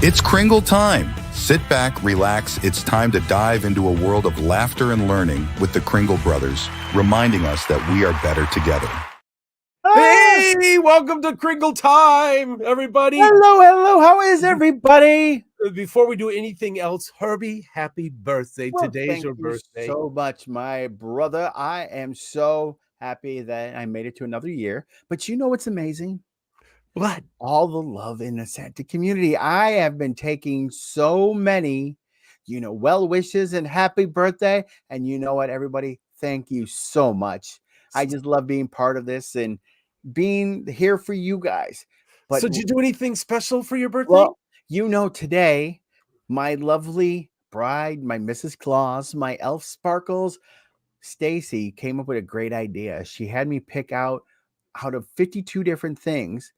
It's Kringle Time. Sit back, relax. It's time to dive into a world of laughter and learning with the Kringle brothers, reminding us that we are better together. Hey, welcome to Kringle Time, everybody. Hello. How is everybody? Before we do anything else, Herbie, happy birthday. Today's your birthday. So much, my brother. I am so happy that I made it to another year. But you know what's amazing? What? All the love in the Santa community. I have been taking so many, well wishes and happy birthday. And you know what, everybody? Thank you so much. I just love being part of this and being here for you guys. But So did you do anything special for your birthday? Well, today, my lovely bride, my Mrs. Claus, my elf Sparkles, Stacy came up with a great idea. She had me pick out of 52 different things,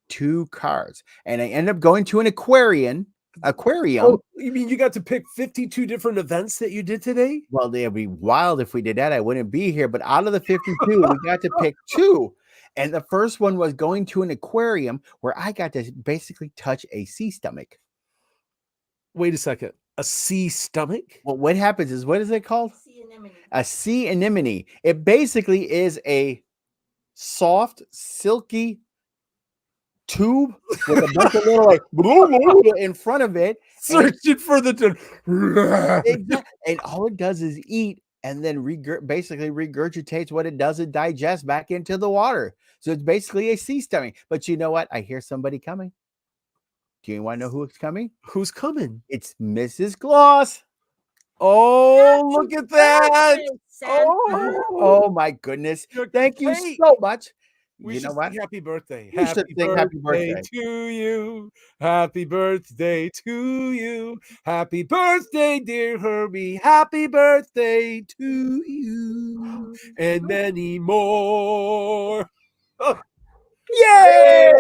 2 cards, and I ended up going to an aquarium. Oh, you mean you got to pick 52 different events that you did today? Well, they'd be wild if we did that. I wouldn't be here. But out of the 52, we got to pick 2. And the first one was going to an aquarium where I got to basically touch a sea stomach. Wait a second. A sea stomach? Well, what happens is, what is it called? Sea anemone. A sea anemone. It basically is a soft, silky tube with a bunch of little like in front of it. Searching for the Exactly. And all it does is eat and then basically regurgitates what it does and digests back into the water. So it's basically a sea stomach. But you know what? I hear somebody coming. Do you want to know who's coming? Who's coming? It's Mrs. Claus. Oh, look at that. Oh my goodness. Thank you so much. You know what? Happy birthday. You should sing happy birthday to you. Happy birthday to you. Happy birthday, dear Herbie. Happy birthday to you. And many more. Oh. Yay!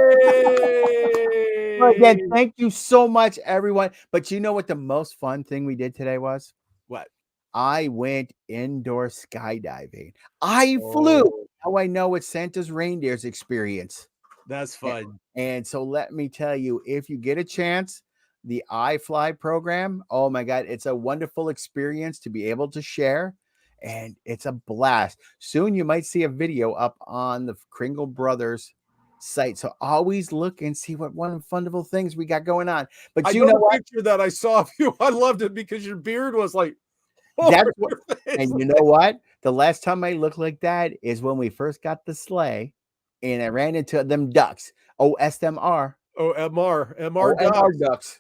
Again, thank you so much, everyone. But you know what the most fun thing we did today was? What? I went indoor skydiving. I flew. Now I know it's Santa's reindeer's experience. That's fun. And so let me tell you, if you get a chance, the iFly program, oh my God, it's a wonderful experience to be able to share. And it's a blast. Soon you might see a video up on the Kringle Brothers site. So always look and see what wonderful things we got going on. But you know what? Picture that I saw of you, I loved it because your beard was like, that's what, and you know what? The last time I looked like that is when we first got the sleigh and I ran into them ducks. OSMR. MR ducks.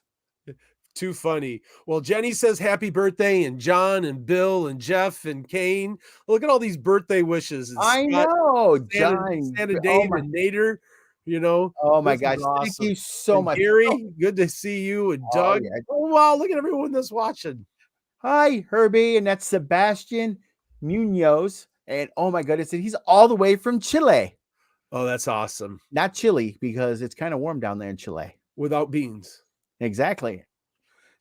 Too funny. Well, Jenny says happy birthday, and John and Bill and Jeff and Kane. Look at all these birthday wishes. And I know, John, Santa Dave, and Nader. You know, oh my gosh, awesome. Thank you so much, Gary. Good to see you, and Doug. Oh wow, look at everyone that's watching. Hi, Herbie, and that's Sebastian Munoz. And oh my goodness, he's all the way from Chile. Oh, that's awesome. Not Chile, because it's kind of warm down there in Chile. Without beans. Exactly.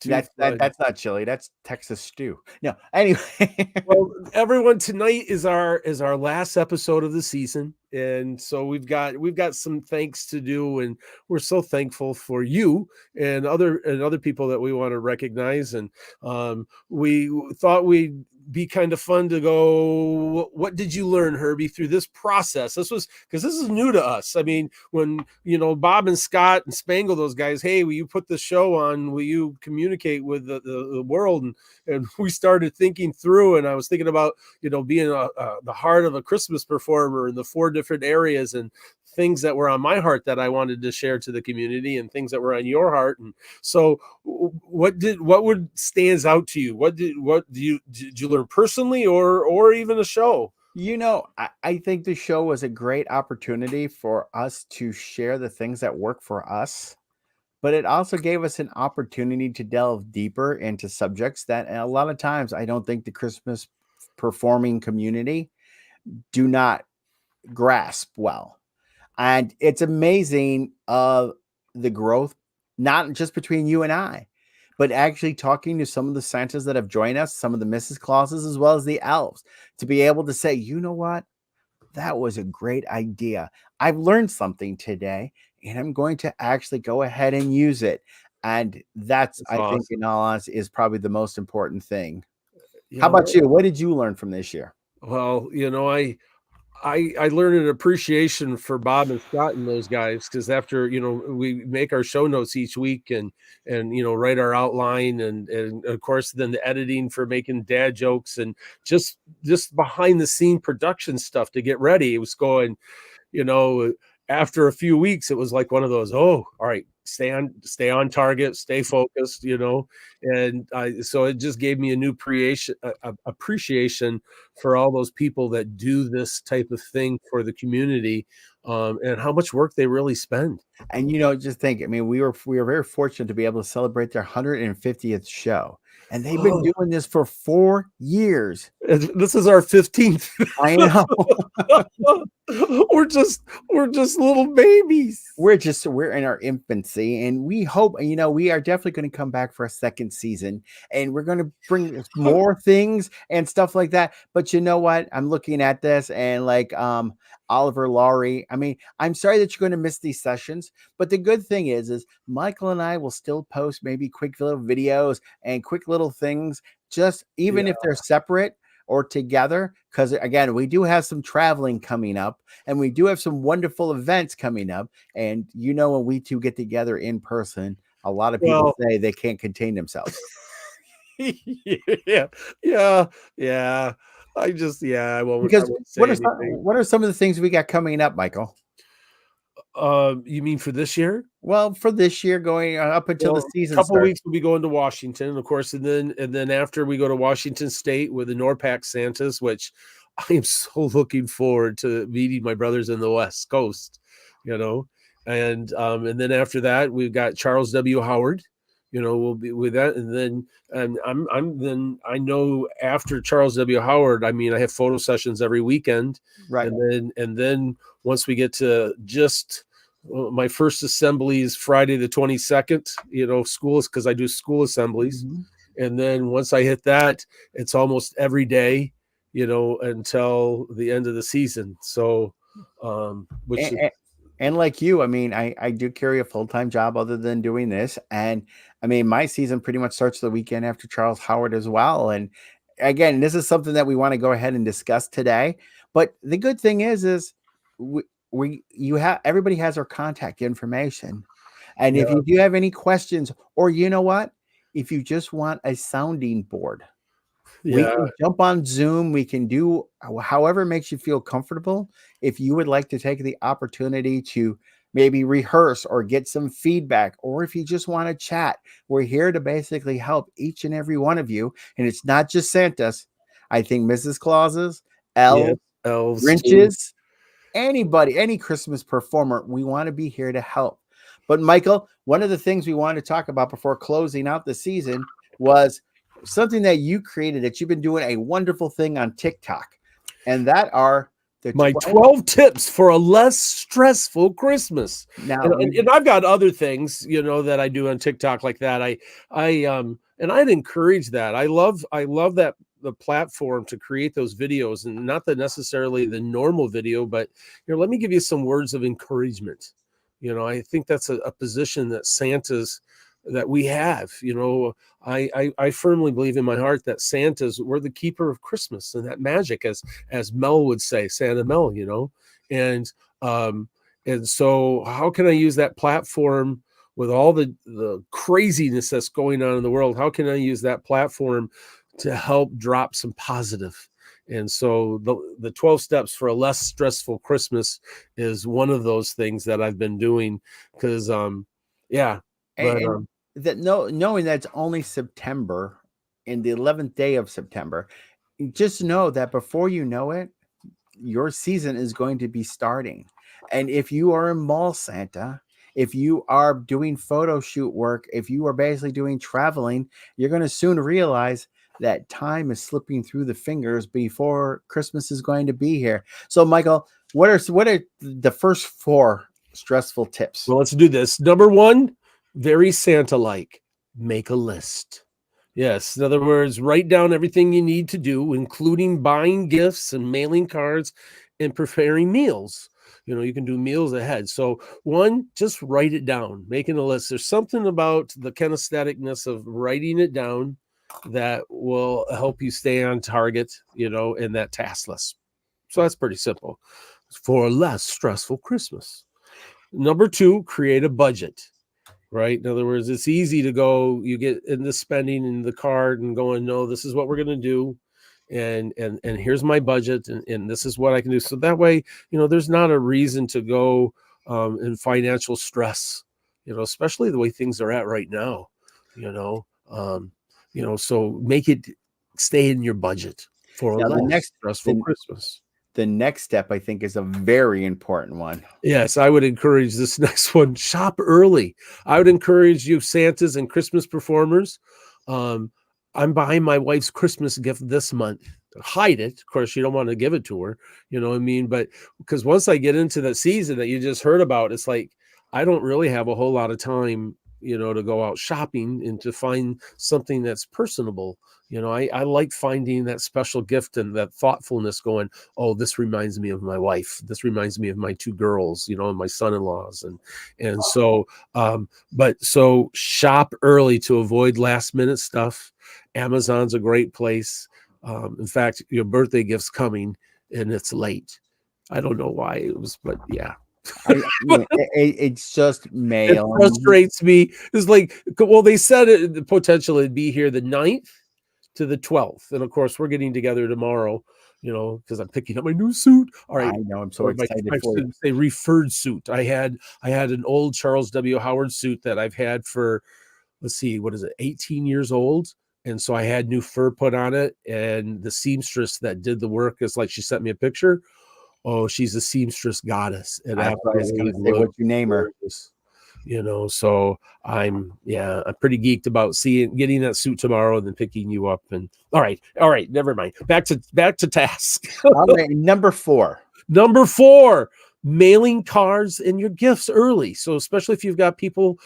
That's not Chile. That's Texas stew. No, anyway. Well, everyone, tonight is our last episode of the season, and so we've got some thanks to do, and we're so thankful for you and other people that we want to recognize. And we thought we'd be kind of fun to go, what did you learn, Herbie, through this process? This was because this is new to us. I mean, when Bob and Scott and Spangle, those guys, hey, will you put the show on? Will you communicate with the world? And we started thinking through, and I was thinking about being the heart of a Christmas performer in the 4 different areas, and things that were on my heart that I wanted to share to the community, and things that were on your heart. And so what stands out to you? Did you learn personally or even a show? I think the show was a great opportunity for us to share the things that work for us, but it also gave us an opportunity to delve deeper into subjects that a lot of times I don't think the Christmas performing community do not grasp well. And it's amazing the growth, not just between you and I, but actually talking to some of the Santas that have joined us, some of the Mrs. Clauses, as well as the elves, to be able to say, you know what? That was a great idea. I've learned something today, and I'm going to actually go ahead and use it. And that's I think, awesome. in all honesty, is probably the most important thing. You How know about what? you? What did you learn from this year? Well, I learned an appreciation for Bob and Scott and those guys because after we make our show notes each week and write our outline and of course then the editing for making dad jokes and just behind the scene production stuff to get ready. It was going, you know, after a few weeks, it was like one of those, oh, all right, stay on target, stay focused, and so it just gave me a new appreciation for all those people that do this type of thing for the community, and how much work they really spend. And just think, I mean, we were very fortunate to be able to celebrate their 150th show. And they've been Oh, doing this for 4 years. this is our 15th. I know. we're just little babies. We're in our infancy, and we hope, we are definitely going to come back for a second season, and we're going to bring more things and stuff like that. But you know what? I'm looking at this and like Oliver Laurie. I mean, I'm sorry that you're going to miss these sessions, but the good thing is Michael and I will still post maybe quick little videos and quick little things, just even Yeah. if they're separate or together, because again, we do have some traveling coming up and we do have some wonderful events coming up. And when we two get together in person, a lot of people Well, say they can't contain themselves. yeah, yeah, yeah. I Because won't say anything. what are some of the things we got coming up, Michael? You mean for this year? Well, for this year, going up until the Well, a season couple of starts. weeks we'll be going to Washington, of course, and then after we go to Washington State with the NORPAC Santas, which I am so looking forward to meeting my brothers in the West Coast, and then after that we've got Charles W. Howard, we'll be with that, and then and then I know after Charles W. Howard, I mean I have photo sessions every weekend, Right. and then once we get to just my first assembly is Friday the 22nd, schools, because I do school assemblies. Mhm. And then once I hit that, it's almost every day, until the end of the season. So, which And, and like you, I mean, I do carry a full-time job other than doing this. And I mean, my season pretty much starts the weekend after Charles Howard as well. And again, this is something that we want to go ahead and discuss today. But the good thing is you have everybody has our contact information. And yeah, if you do have any questions, or you know what, if you just want a sounding board, we yeah, can jump on Zoom. We can do however makes you feel comfortable. If you would like to take the opportunity to maybe rehearse or get some feedback, or if you just want to chat, we're here to basically help each and every one of you. And it's not just Santa's. I think Mrs. Claus's, yeah, elves, elves too. Grinches, anybody, any Christmas performer, we want to be here to help. But Michael, one of the things we wanted to talk about before closing out the season was something that you created, that you've been doing a wonderful thing on TikTok, and that are the My 12. 12 tips for a less stressful Christmas. Now, And I've got other things, that I do on TikTok like that. And I'd encourage that. I love that the platform to create those videos, and not the necessarily the normal video, but let me give you some words of encouragement. I think that's a position that Santa's that we have. I firmly believe in my heart that we're the keeper of Christmas and that magic, as Mel would say, Santa Mel, and um, and so how can I use that platform with all the craziness that's going on in the world? How can I use that platform to help drop some positive? And so the 12 steps for a less stressful Christmas is one of those things that I've been doing because yeah, but and that knowing that it's only September and the 11th day of September, just know that before you know it, your season is going to be starting. And if you are a mall Santa, if you are doing photo shoot work, if you are basically doing traveling, you're going to soon realize that time is slipping through the fingers before Christmas is going to be here. So, Michael, what are the first 4 stressful tips? well, let's do this. Number one, very Santa-like, make a list. Yes, in other words, write down everything you need to do, including buying gifts and mailing cards and preparing meals. You can do meals ahead. So one, just write it down, making a list. There's something about the kinestheticness of writing it down that will help you stay on target, in that task list. So that's pretty simple for a less stressful Christmas. Number two, create a budget, right? In other words, it's easy to go, you get into spending in the card and going, no, this is what we're going to do. And here's my budget, and this is what I can do. So that way, there's not a reason to go in financial stress, especially the way things are at right now, so make it stay in your budget for a less stressful Christmas. The next step, I think, is a very important one. Yes, I would encourage this next one. Shop early. I would encourage you, Santas and Christmas performers. I'm buying my wife's Christmas gift this month. Hide it. Of course, you don't want to give it to her. You know what I mean? But because once I get into the season that you just heard about, it's like I don't really have a whole lot of time, to go out shopping and to find something that's personable. I like finding that special gift and that thoughtfulness going, oh, this reminds me of my wife. This reminds me of my two girls, and my son-in-laws. And so, so shop early to avoid last minute stuff. Amazon's a great place. In fact, your birthday gift's coming and it's late. I don't know why it was, but yeah. It's just mail. It frustrates me. It's like, well, they said it potentially it'd be here the 9th to the 12th. And of course, we're getting together tomorrow, because I'm picking up my new suit. All right. I know. I'm so excited for you. A referred suit. I had an old Charles W. Howard suit that I've had for, let's see, what is it, 18 years old. And so I had new fur put on it. And the seamstress that did the work is like, she sent me a picture. Oh, she's a seamstress goddess. And I was going to say, what you name her? So I'm pretty geeked about getting that suit tomorrow and then picking you up. And all right, never mind. Back to task. All right, number four, mailing cards and your gifts early. So especially if you've got people,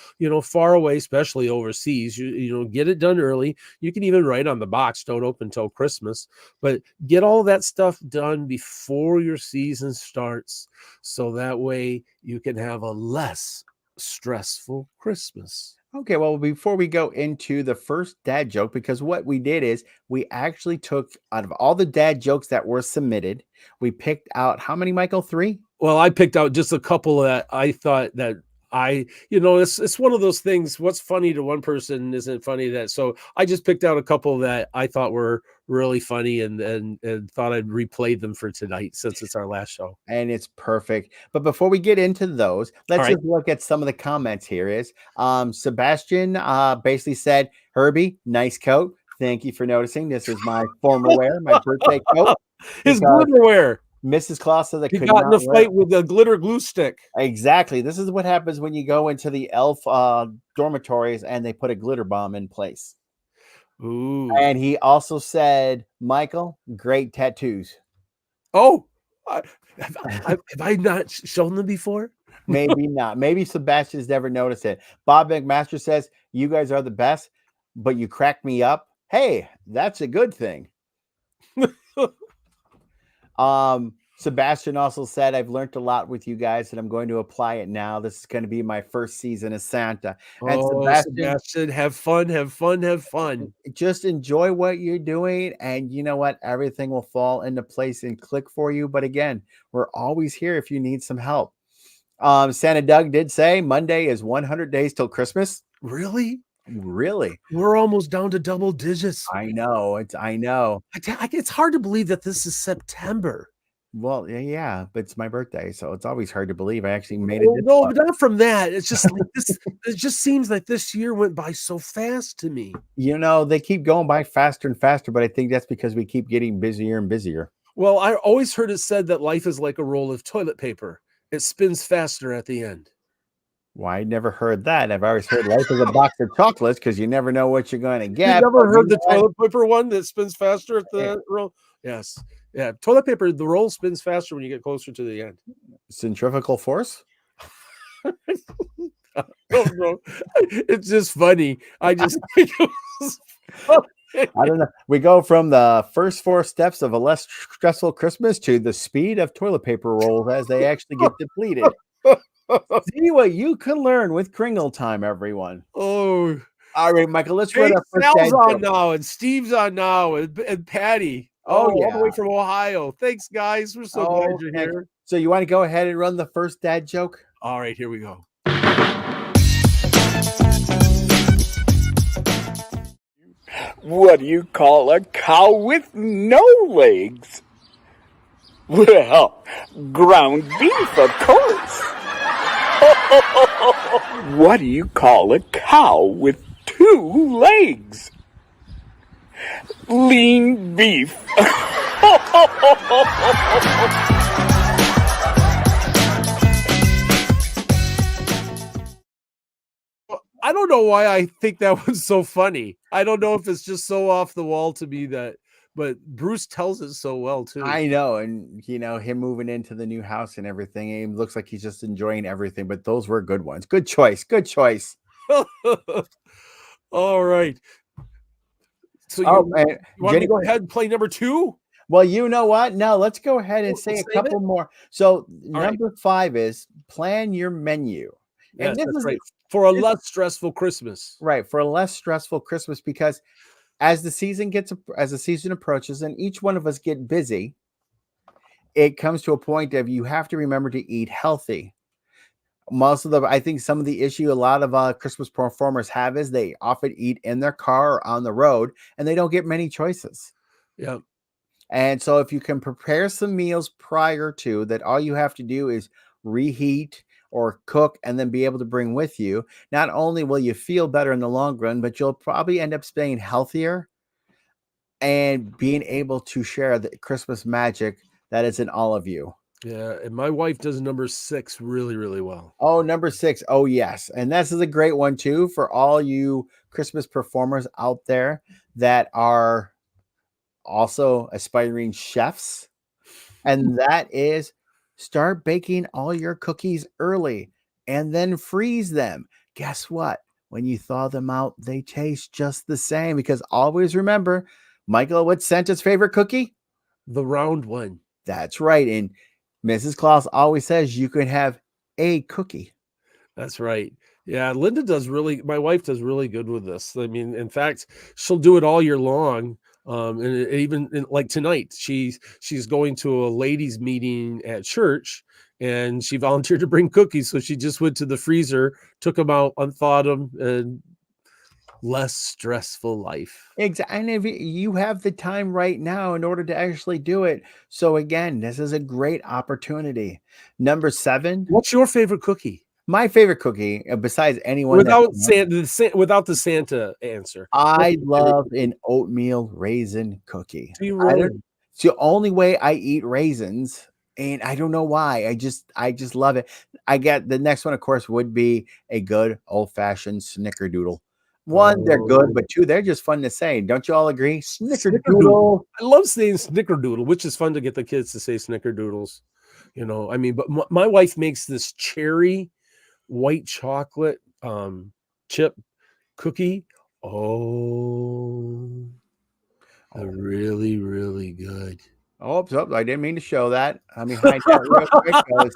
far away, especially overseas, you get it done early. You can even write on the box, don't open till Christmas, but get all that stuff done before your season starts. So that way you can have a less stressful Christmas. Okay, well, before we go into the first dad joke, because what we did is we actually took out of all the dad jokes that were submitted, we picked out how many, Michael? 3? Well, I picked out just a couple that I thought that it's one of those things. What's funny to one person isn't funny that. So I just picked out a couple that I thought were really funny and thought I'd replay them for tonight since it's our last show. And it's perfect. But before we get into those, let's just look at some of the comments here. Sebastian basically said, Herbie, nice coat. Thank you for noticing. This is my formal wear, my birthday coat. His glitter wear. Mrs. Claus said that he got in a fight with a glitter glue stick. Exactly. This is what happens when you go into the elf dormitories and they put a glitter bomb in place. Ooh. And he also said, Michael, great tattoos. Oh, have I not shown them before? Maybe not. Maybe Sebastian has never noticed it. Bob McMaster says, you guys are the best, but you crack me up. Hey, that's a good thing. Sebastian also said, I've learned a lot with you guys and I'm going to apply it now. This is going to be my first season as Santa. And Sebastian, have fun. Just enjoy what you're doing. And you know what? Everything will fall into place and click for you. But again, we're always here if you need some help. Santa Doug did say Monday is 100 days till Christmas. Really? We're almost down to double digits. I know. It's hard to believe that this is September. Well, yeah, but it's my birthday, so it's always hard to believe I actually made it. No, not from that. It's just like this. It just seems like this year went by so fast to me. They keep going by faster and faster, but I think that's because we keep getting busier and busier. Well, I always heard it said that life is like a roll of toilet paper. It spins faster at the end. Well, I never heard that. I've always heard life is a box of chocolates because you never know what you're going to get. You never heard the toilet paper one that spins faster at the roll? Yes. Yeah. Toilet paper, the roll spins faster when you get closer to the end. Centrifugal force? I don't know. It's just funny. I just think it was funny. I don't know. We go from the first 4 steps of a less stressful Christmas to the speed of toilet paper rolls as they actually get depleted. See what you can learn with Kringle Time, everyone. Oh, All right, Michael, let's run hey, our first Sal's dad on joke. now, and Steve's on now, and Patty. Oh, All the way yeah. from Ohio. Thanks, guys. We're so glad you're Okay. here. So you want to go ahead and run the first dad joke? All right, here we go. What do you call a cow with no legs? Well, ground beef, of course. What do you call a cow with 2 legs? Lean beef. I don't know why I think that was so funny. I don't know if it's just so off the wall to me but Bruce tells it so well too. I know, and him moving into the new house and everything, it looks like he's just enjoying everything. But those were good ones. Good choice. Good choice. All right. So Oh, you and want me to go Jenny- ahead and play number 2? Well, you know what? Now let's go ahead and We'll say a save couple it? more. So right. number 5 is plan your menu. Yes, And this that's is right. For a less stressful Christmas. right for a less stressful Christmas, because as the season approaches and each one of us get busy, it comes to a point of you have to remember to eat healthy. I think some of the issue a lot of Christmas performers have is they often eat in their car or on the road, and they don't get many choices. Yeah. And so if you can prepare some meals prior to that, all you have to do is reheat or cook and then be able to bring with you. Not only will you feel better in the long run, but you'll probably end up staying healthier and being able to share the Christmas magic that is in all of you. Yeah, and my wife does number 6 really, really well. Oh, number 6. Oh, yes. And this is a great one too for all you Christmas performers out there that are also aspiring chefs. And that is start baking all your cookies early and then freeze them. Guess what? When you thaw them out, they taste just the same, because always remember, Michael, what's Santa's favorite cookie? The round one. That's right. And Mrs. Claus always says you can have a cookie. That's right. Yeah, my wife does really good with this. I mean, in fact, she'll do it all year long. And even like tonight, she's going to a ladies' meeting at church, and she volunteered to bring cookies. So she just went to the freezer, took them out, unthawed them, and less stressful life. Exactly. And if you have the time right now in order to actually do it. So again, this is a great opportunity. Number 7. What's your favorite cookie? My favorite cookie, besides anyone Without the Santa answer. I love an oatmeal raisin cookie. Do you really? It's the only way I eat raisins, and I don't know why. I just love it. I get the next one, of course, would be a good old-fashioned snickerdoodle. 1, they're good, but 2, they're just fun to say. Don't you all agree? Snickerdoodle. I love saying snickerdoodle, which is fun to get the kids to say snickerdoodles. I mean, but my wife makes this cherry white chocolate chip cookie. Really, really good. Oh, I didn't mean to show that. I mean, real quick,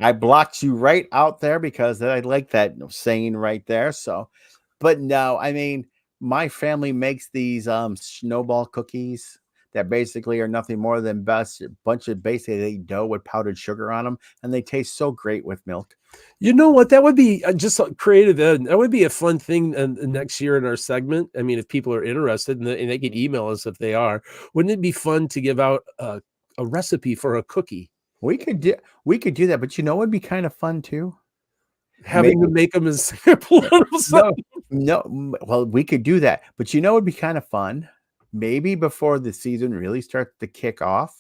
I blocked you right out there because I like that saying right there. So, but no, I mean, my family makes these snowball cookies that basically are nothing more than a bunch of basically dough with powdered sugar on them, and they taste so great with milk. You know what? That would be just creative. That would be a fun thing next year in our segment. I mean, if people are interested and they can email us if they are, wouldn't it be fun to give out a recipe for a cookie? We could do that, but it would be kind of fun too. Having to make them as simple. No. Well, we could do that, but it would be kind of fun. Maybe before the season really starts to kick off,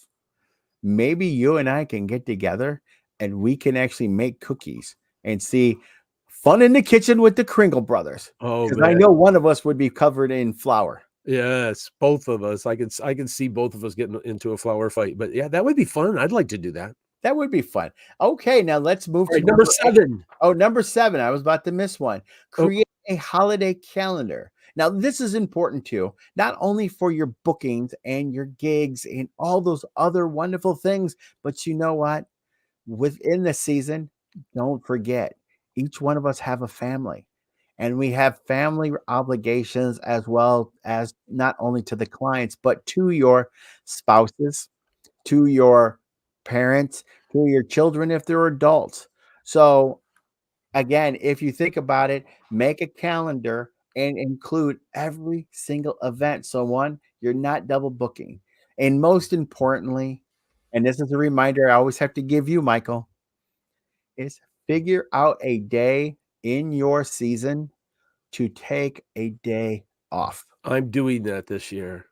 maybe you and I can get together and we can actually make cookies and see fun in the kitchen with the Kringle brothers. Oh, because I know one of us would be covered in flour. Yes, both of us. I can see both of us getting into a flour fight. But yeah, that would be fun. I'd like to do that. That would be fun. Okay, now let's move to number 7. Oh, number 7. I was about to miss one. Create a holiday calendar. Now, this is important too, not only for your bookings and your gigs and all those other wonderful things, but you know what? Within the season, don't forget, each one of us have a family. And we have family obligations as well as not only to the clients, but to your spouses, to your parents, to your children if they're adults. So again, if you think about it, make a calendar and include every single event. So, one, you're not double booking. And most importantly, and this is a reminder I always have to give you, Michael, is figure out a day in your season to take a day off. I'm doing that this year.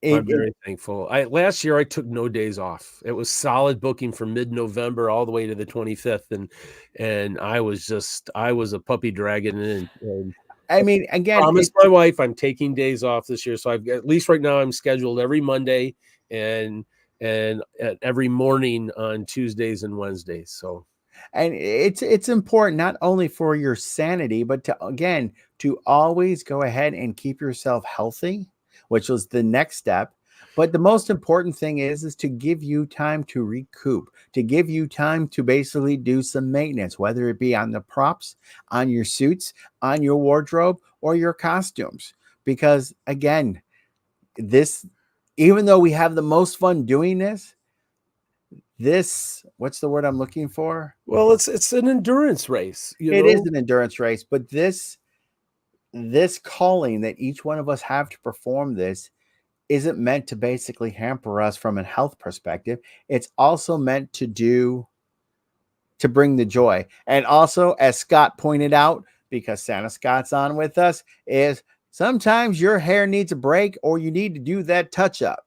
It, I'm it very thankful. Last year I took no days off. It was solid booking from mid-November all the way to the 25th, and I was a puppy dragging in. And I mean, again, promised my wife I'm taking days off this year, so I've at least right now I'm scheduled every Monday and every morning on Tuesdays and Wednesdays. So and it's important not only for your sanity, but to again to always go ahead and keep yourself healthy, which was the next step. But the most important thing is to give you time to recoup, to give you time to basically do some maintenance, whether it be on the props, on your suits, on your wardrobe, or your costumes. Because again, this, even though we have the most fun doing this, what's the word I'm looking for? well, it's an endurance race, It is an endurance race, but this calling that each one of us have to perform this isn't meant to basically hamper us from a health perspective. It's also meant to bring the joy. And also, as Scott pointed out, because Santa Scott's on with us, is sometimes your hair needs a break or you need to do that touch up.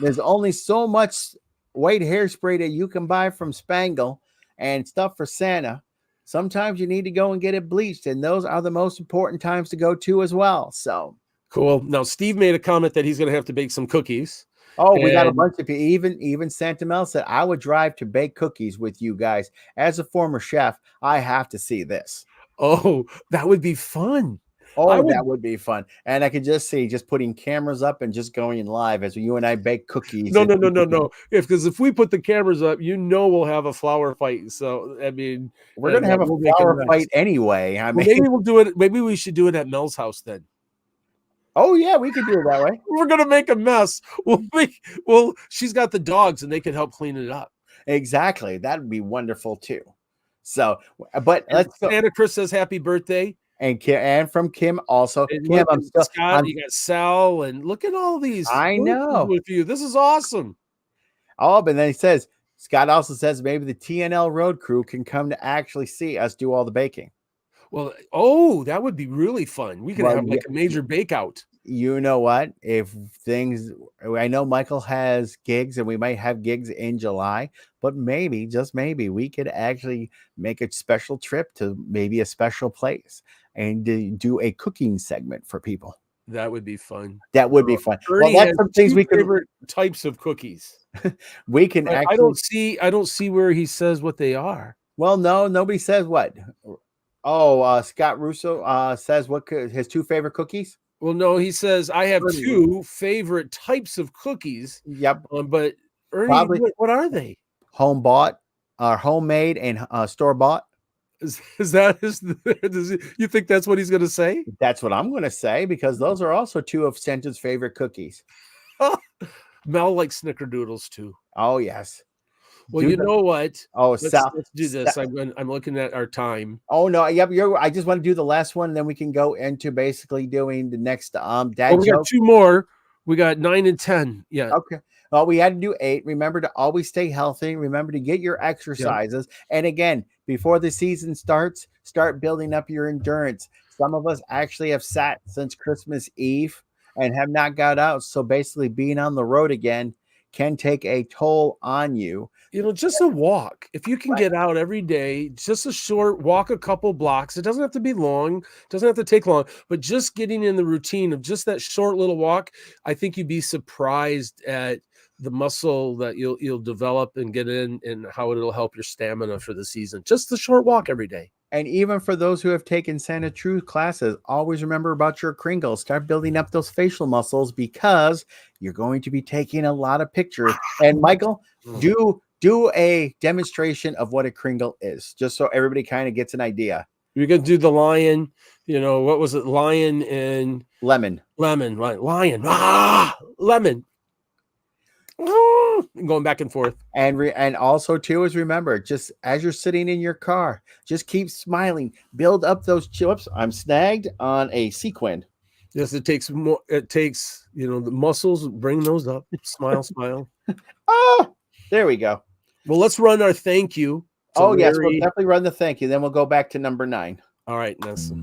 There's only so much white hairspray that you can buy from Spangle and stuff for Santa. Sometimes you need to go and get it bleached, and those are the most important times to go to as well. So cool. Now, Steve made a comment that he's going to have to bake some cookies. we got a And- bunch of people. Even Santa Mel said, I would drive to bake cookies with you guys. As a former chef, I have to see this. Oh, that would be fun. Oh, that would be fun. And I could just see just putting cameras up and just going live as you and I bake cookies. No. Because if we put the cameras up, we'll have a flower fight. So I mean, We're gonna have a flower fight anyway. I mean, maybe we'll do it. Maybe we should do it at Mel's house then. Oh yeah, we could do it that way. We're gonna make a mess. She's got the dogs, and they can help clean it up. Exactly, that would be wonderful too. So, but let's go. Santa Chris says happy birthday. And from Kim also. And Kim, Scott, you got Sal, and look at all these. I know with you. This is awesome. Oh, but then he says, Scott also says maybe the TNL road crew can come to actually see us do all the baking. Well, that would be really fun. We could have like a major bake out. You know what? I know Michael has gigs and we might have gigs in July, but maybe, just maybe, we could actually make a special trip to maybe a special place and do a cooking segment for people. That would be fun. That would be fun. Well, that's some things we favorite types of cookies. We can actually. I don't see where he says what they are. Well, no, nobody says what. Oh, Scott Russo says his two favorite cookies. Well, no, he says I have two favorite types of cookies. Yep. But Ernie, what are they? Home bought, homemade, and store bought. Is that you think that's what he's going to say? That's what I'm going to say, because those are also two of Santa's favorite cookies. Mel likes snickerdoodles too. Oh yes. Well, you know what? Oh, let's do this. I'm looking at our time. Oh no, yep. I just want to do the last one, and then we can go into basically doing the next dad we got two more. We got 9 and 10. Yeah. Okay. Well, we had to do 8. Remember to always stay healthy. Remember to get your exercises. Yep. And again, before the season starts, start building up your endurance. Some of us actually have sat since Christmas Eve and have not got out. So basically being on the road again can take a toll on you. Just a walk. If you can get out every day, just a short walk, a couple blocks. It doesn't have to be long, doesn't have to take long, but just getting in the routine of just that short little walk, I think you'd be surprised at the muscle that you'll develop and get in and how it'll help your stamina for the season. Just the short walk every day. And even for those who have taken Santa True classes, always remember about your Kringle. Start building up those facial muscles because you're going to be taking a lot of pictures. And Michael, do a demonstration of what a Kringle is, just so everybody kind of gets an idea. You're going to do the lion, what was it? Lion and Lemon, right? Lion, lemon. Going back and forth. And also too is remember, just as you're sitting in your car, just keep smiling, build up those chips. I'm snagged on a sequin. Yes, it takes more. It takes the muscles. Bring those up. Smile. There we go. Well, let's run our thank you. Yes, we'll definitely run the thank you. Then we'll go back to number 9. All right, Nessa.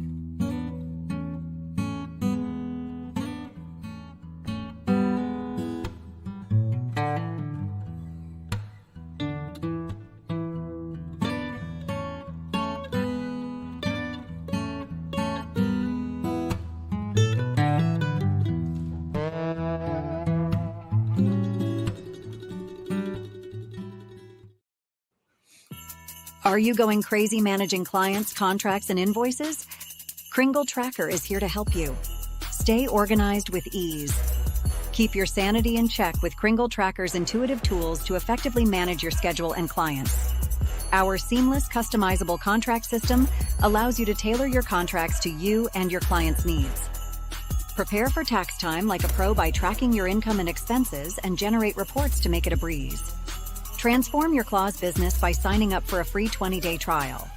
Are you going crazy managing clients, contracts, and invoices? Kringle Tracker is here to help you. Stay organized with ease. Keep your sanity in check with Kringle Tracker's intuitive tools to effectively manage your schedule and clients. Our seamless, customizable contract system allows you to tailor your contracts to you and your clients' needs. Prepare for tax time like a pro by tracking your income and expenses and generate reports to make it a breeze. Transform your Claws business by signing up for a free 20-day trial.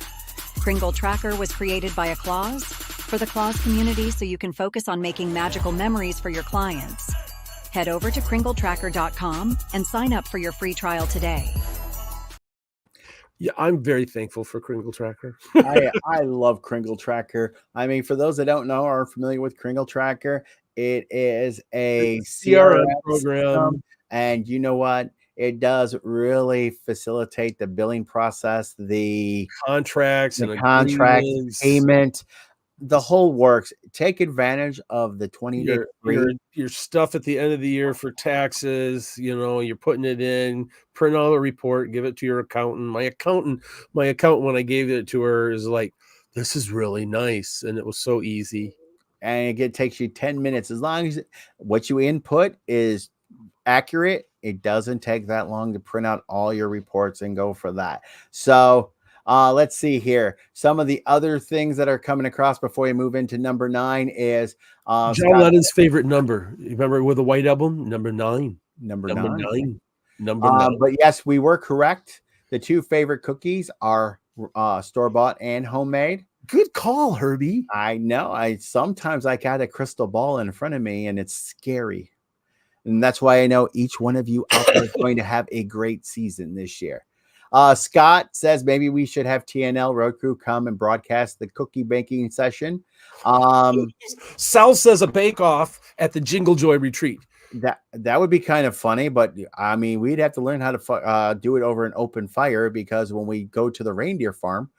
Kringle Tracker was created by a Claws for the Claws community so you can focus on making magical memories for your clients. Head over to kringletracker.com and sign up for your free trial today. Yeah, I'm very thankful for Kringle Tracker. I love Kringle Tracker. I mean, for those that don't know or are familiar with Kringle Tracker, it is a CRM program. System, and you know what? It does really facilitate the billing process, the contracts, payment, the whole works. Take advantage of the 20-day your stuff at the end of the year for taxes. You're putting it in, print out a report, give it to your accountant. My accountant, when I gave it to her, is like, this is really nice. And it was so easy. And it takes you 10 minutes. As long as what you input is accurate, it doesn't take that long to print out all your reports and go for that. So let's see here. Some of the other things that are coming across before you move into number 9 is John Lennon's favorite number. You remember with the White Album? Number 9. Number 9. But yes, we were correct. The 2 favorite cookies are store-bought and homemade. Good call, Herbie. I know. Sometimes I got a crystal ball in front of me and it's scary. And that's why I know each one of you out there is going to have a great season this year. Scott says maybe we should have TNL Road Crew come and broadcast the cookie baking session. Sal says a bake-off at the Jingle Joy retreat. That would be kind of funny, but I mean, we'd have to learn how to do it over an open fire, because when we go to the reindeer farm,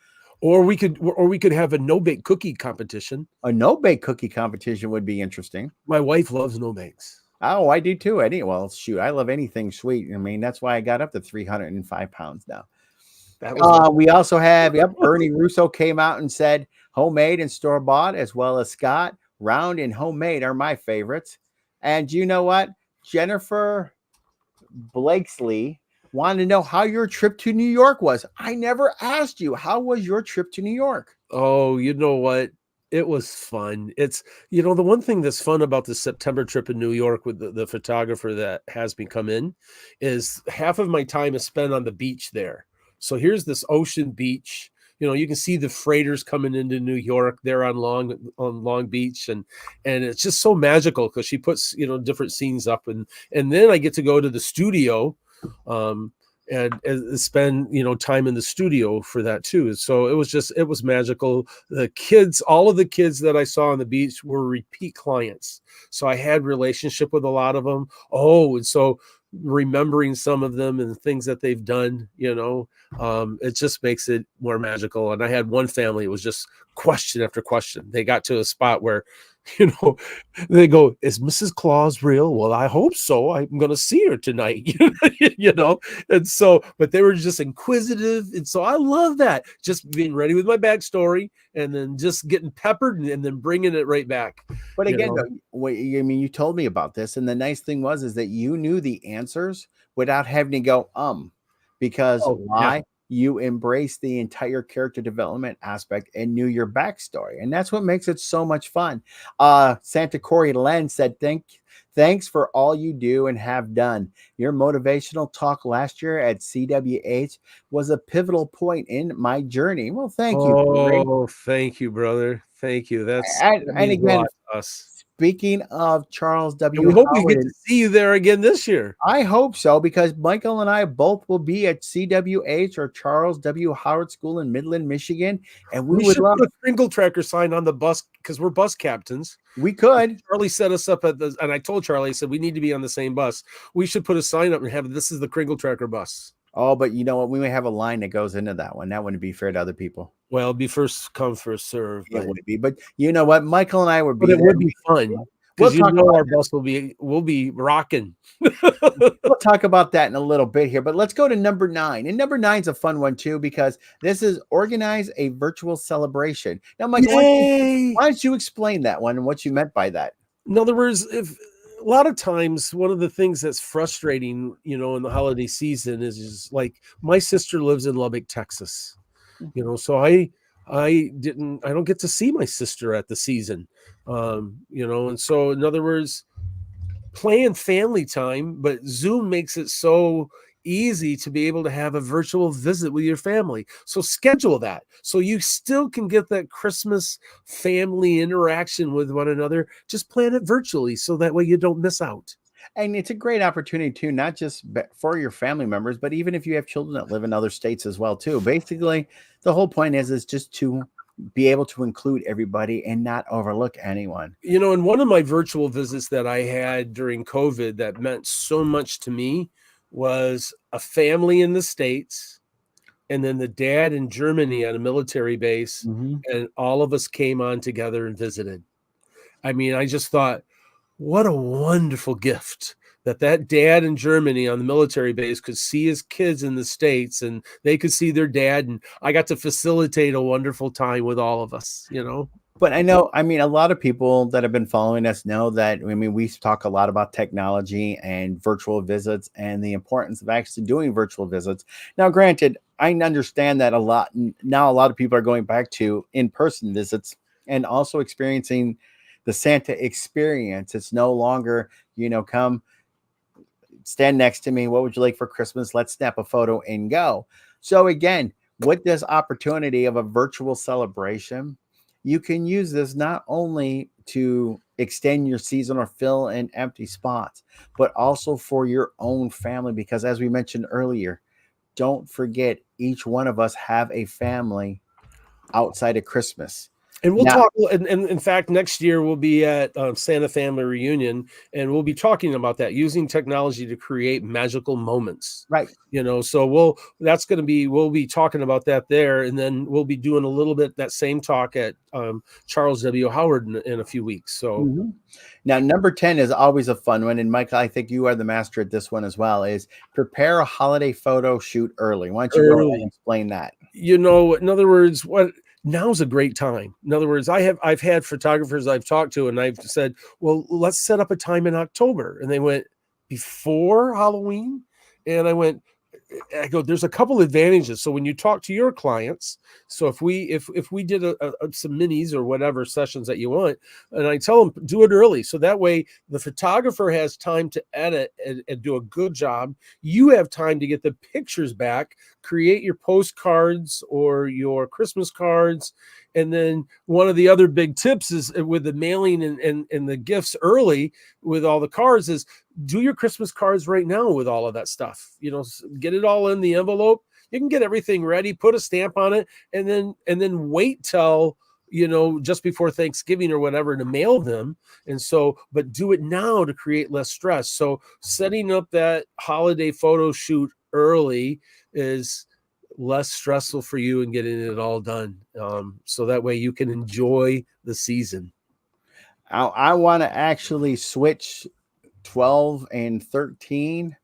or we could have a no-bake cookie competition. A no-bake cookie competition would be interesting. My wife loves no-bakes. Oh, I do too. Well, shoot, I love anything sweet. I mean, that's why I got up to 305 pounds now. We also have, Ernie Russo came out and said homemade and store-bought, as well as Scott. Round and homemade are my favorites. And you know what? Jennifer Blakesley wanted to know how your trip to New York was. I never asked you. How was your trip to New York? Oh, you know what? It was fun. It's, the one thing that's fun about the September trip in New York with the photographer that has me come in is half of my time is spent on the beach there. So here's this ocean beach. You can see the freighters coming into New York there on Long Beach. And it's just so magical because she puts, different scenes up. And then I get to go to the studio and spend time in the studio for that too. So it was magical. All of the kids that I saw on the beach were repeat clients, so I had relationship with a lot of them. And so remembering some of them and things that they've done, it just makes it more magical. And I had one family, it was just question after question. They got to a spot where You know, they go, "Is Mrs. Claus real?" Well, I hope so. I'm going to see her tonight. You know, and so, but they were just inquisitive, and so I love that. Just being ready with my backstory, and then just getting peppered, and then bringing it right back. But You again, know? I mean, you told me about this, and the nice thing was is that you knew the answers without having to go because Oh, yeah. why? You embraced the entire character development aspect and knew your backstory, and that's what makes it so much fun. Santa Corey Len said, Thanks for all you do and have done. Your motivational talk last year at CWH was a pivotal point in my journey." Well, thank you, Corey. Oh, thank you, brother. Thank you. That And means a again, lot to us. speaking of Charles And W. we hope we get Howard, to see you there again this year. I hope so, because Michael and I both will be at CWH or Charles W. Howard School in Midland, Michigan, and we We would should love. put a Kringle Tracker sign on the bus because we're bus captains. We could. Charlie set us up and I told Charlie, I said, we need to be on the same bus. We should put a sign up and have, "This is the Kringle Tracker bus." Oh, but you know what? We may have a line that goes into that one. That wouldn't be fair to other people. Well, it'd be first come, first serve, It would be. But you know what? Michael and I would be but it there. would be fun We'll because talk about our bus we'll be rocking. We'll talk about that in a little bit here, but let's go to number 9. And number 9 is a fun one too, because this is organize a virtual celebration. Now, Michael, Yay! why don't you explain that one and what you meant by that? In other words, if a lot of times one of the things that's frustrating, you know, in the holiday season is like my sister lives in Lubbock, Texas. You know, so I don't get to see my sister at the season. You know, and so in other words, plan family time, but Zoom makes it so easy to be able to have a virtual visit with your family. So schedule that so you still can get that Christmas family interaction with one another. Just plan it virtually so that way you don't miss out. And it's a great opportunity too, not just for your family members, but even if you have children that live in other states as well too. Basically, the whole point is just to be able to include everybody and not overlook anyone. You know, in one of my virtual visits that I had during COVID that meant so much to me was a family in the States and then the dad in Germany on a military base. And all of us came on together and visited. I mean, I just thought, what a wonderful gift that dad in Germany on the military base could see his kids in the States and they could see their dad. And I got to facilitate a wonderful time with all of us, you know? But I know, I mean, a lot of people that have been following us know that, I mean, we talk a lot about technology and virtual visits and the importance of actually doing virtual visits. Now, granted, I understand that a lot of people are going back to in-person visits and also experiencing the Santa experience. It's no longer, you know, come stand next to me. What would you like for Christmas? Let's snap a photo and go. So again, with this opportunity of a virtual celebration, you can use this not only to extend your season or fill in empty spots, but also for your own family. Because as we mentioned earlier, don't forget, each one of us have a family outside of Christmas. And we'll Now, talk, and in fact, next year we'll be at Santa Family Reunion, and we'll be talking about that, using technology to create magical moments. right. You know, so we'll be talking about that there, and then we'll be doing a little bit that same talk at Charles W. Howard in a few weeks. So Now, number 10 is always a fun one. And Michael, I think you are the master at this one as well, is prepare a holiday photo shoot early. Why don't you go ahead and explain that? You know, in other words, now's a great time. In other words, I've had photographers I've talked to, and I've said, well, let's set up a time in October. And they went, before Halloween? And I go, there's a couple advantages. So when you talk to your clients, so if we did some minis or whatever sessions that you want, and I tell them, do it early. So that way the photographer has time to edit and do a good job. You have time to get the pictures back, create your postcards or your Christmas cards. And then one of the other big tips is with the mailing and the gifts early with all the cards is do your Christmas cards right now with all of that stuff. You know, get it all in the envelope. You can get everything ready, put a stamp on it, and then wait till, you know, just before Thanksgiving or whatever to mail them. And so, but do it now to create less stress. So setting up that holiday photo shoot early is less stressful for you and getting it all done. So that way you can enjoy the season. I want to actually switch 12 and 13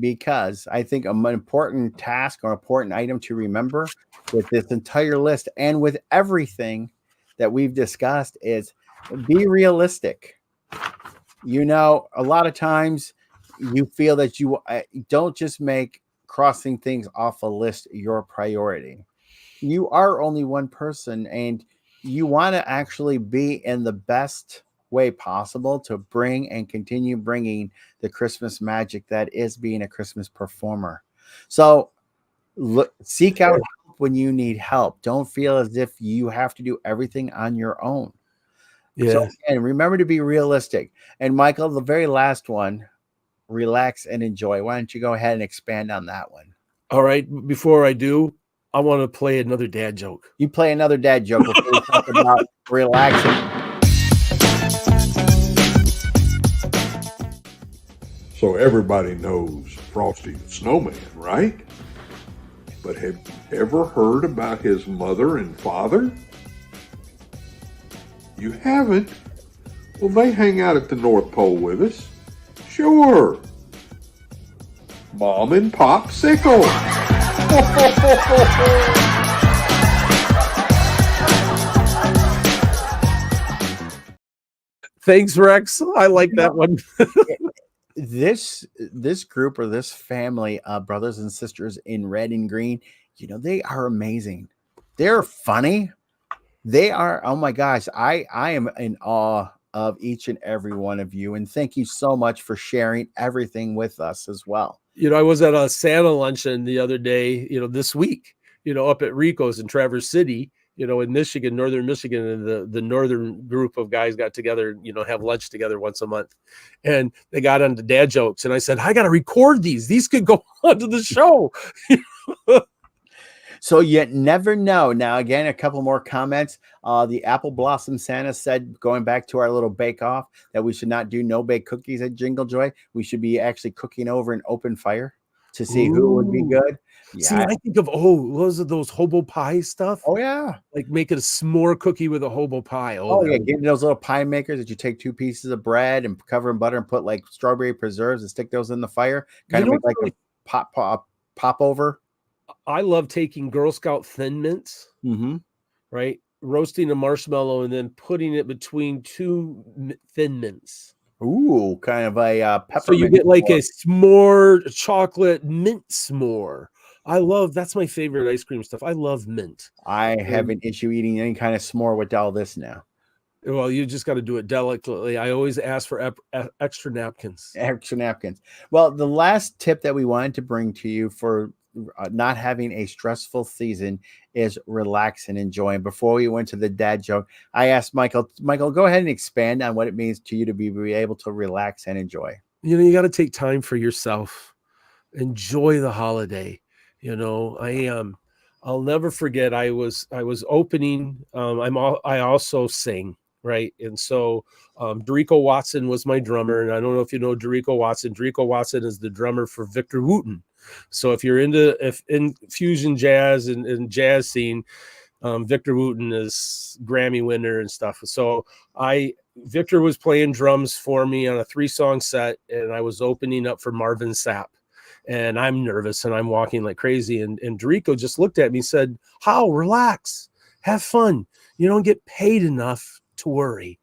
because I think an important task or important item to remember with this entire list and with everything that we've discussed is be realistic. You know, a lot of times you feel that you don't just make crossing things off a list your priority. You are only one person, and you want to actually be in the best way possible to bring and continue bringing the Christmas magic that is being a Christmas performer. So seek out help when you need help. Don't feel as if you have to do everything on your own. So Yeah. again, remember to be realistic. And Michael, the very last one, relax and enjoy. Why don't you go ahead and expand on that one? All right. Before I do, I want to play another dad joke. You play another dad joke before we talk about relaxing. So everybody knows Frosty the Snowman, right? But have you ever heard about his mother and father? You haven't? Well, they hang out at the North Pole with us. Sure. Mom and Pop Sickle. Thanks, Rex. I like that one. This group or this family of brothers and sisters in red and green, you know, they are amazing. They're funny. They are, oh my gosh, I am in awe of each and every one of you. And thank you so much for sharing everything with us as well. You know, I was at a Santa luncheon the other day, you know, this week, you know, up at Rico's in Traverse City, you know, in Michigan, northern Michigan, and the northern group of guys got together, you know, have lunch together once a month. And they got onto dad jokes. And I said, I got to record these. These could go onto the show. So you never know. Now, again, a couple more comments. The Apple Blossom Santa said, going back to our little bake off, that we should not do no bake cookies at Jingle Joy. We should be actually cooking over an open fire to see who would be good. Yeah. See, I think of, those hobo pie stuff. Oh, yeah. Like make it a s'more cookie with a hobo pie. Oh yeah. Get those little pie makers that you take 2 pieces of bread and cover in butter and put like strawberry preserves and stick those in the fire. Kind of make like a pop over. I love taking Girl Scout Thin Mints, right? Roasting a marshmallow and then putting it between 2 Thin Mints. Ooh, kind of a peppermint. So you get like a s'more chocolate mint s'more. That's my favorite ice cream stuff. I love mint. I have an issue eating any kind of s'more with all this now. Well, you just got to do it delicately. I always ask for extra napkins. Extra napkins. Well, the last tip that we wanted to bring to you for not having a stressful season is relax and enjoy. And before we went to the dad joke, I asked Michael, go ahead and expand on what it means to you to be able to relax and enjoy. You know, you got to take time for yourself. Enjoy the holiday. You know, I'll never forget. I was opening. I also sing, right? And so Dorico Watson was my drummer, and I don't know if you know Dorico Watson. Dorico Watson is the drummer for Victor Wooten. So if you're in fusion jazz and jazz scene, Victor Wooten is Grammy winner and stuff. So Victor was playing drums for me on a 3-song set, and I was opening up for Marvin Sapp. And I'm nervous and I'm walking like crazy. And Dorico just looked at me and said, "How? Relax, have fun. You don't get paid enough to worry."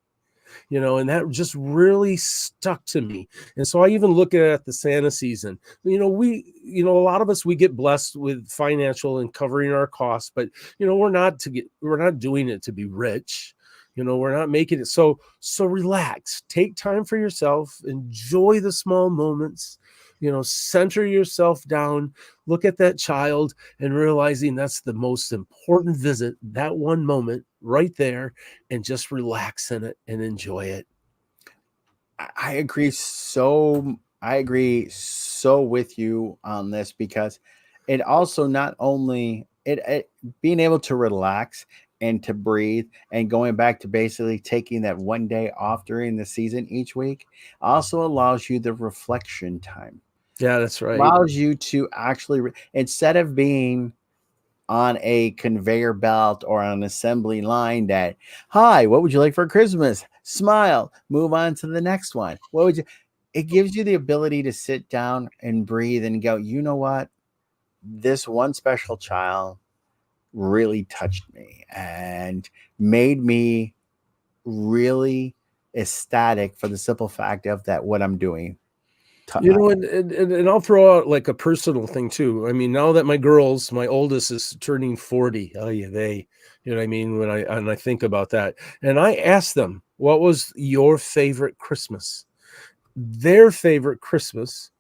You know, and that just really stuck to me. And so I even look at the Santa season. You know, a lot of us, we get blessed with financial and covering our costs, but you know, we're not doing it to be rich. You know, we're not making it. So relax, take time for yourself, enjoy the small moments. You know, center yourself down, look at that child and realizing that's the most important visit, that one moment right there, and just relax in it and enjoy it. I agree so with you on this, because it also not only it being able to relax and to breathe and going back to basically taking that one day off during the season each week also allows you the reflection time. Yeah, that's right. Allows you to actually, instead of being on a conveyor belt or on an assembly line that, "Hi, what would you like for Christmas? Smile, move on to the next one. What would you? It gives you the ability to sit down and breathe and go, you know what? This one special child really touched me and made me really ecstatic for the simple fact of that what I'm doing. You know, and I'll throw out like a personal thing too. I mean, now that my oldest is turning 40, oh yeah, you know what I mean? When I think about that, and I asked them, what was your favorite Christmas? Their favorite Christmas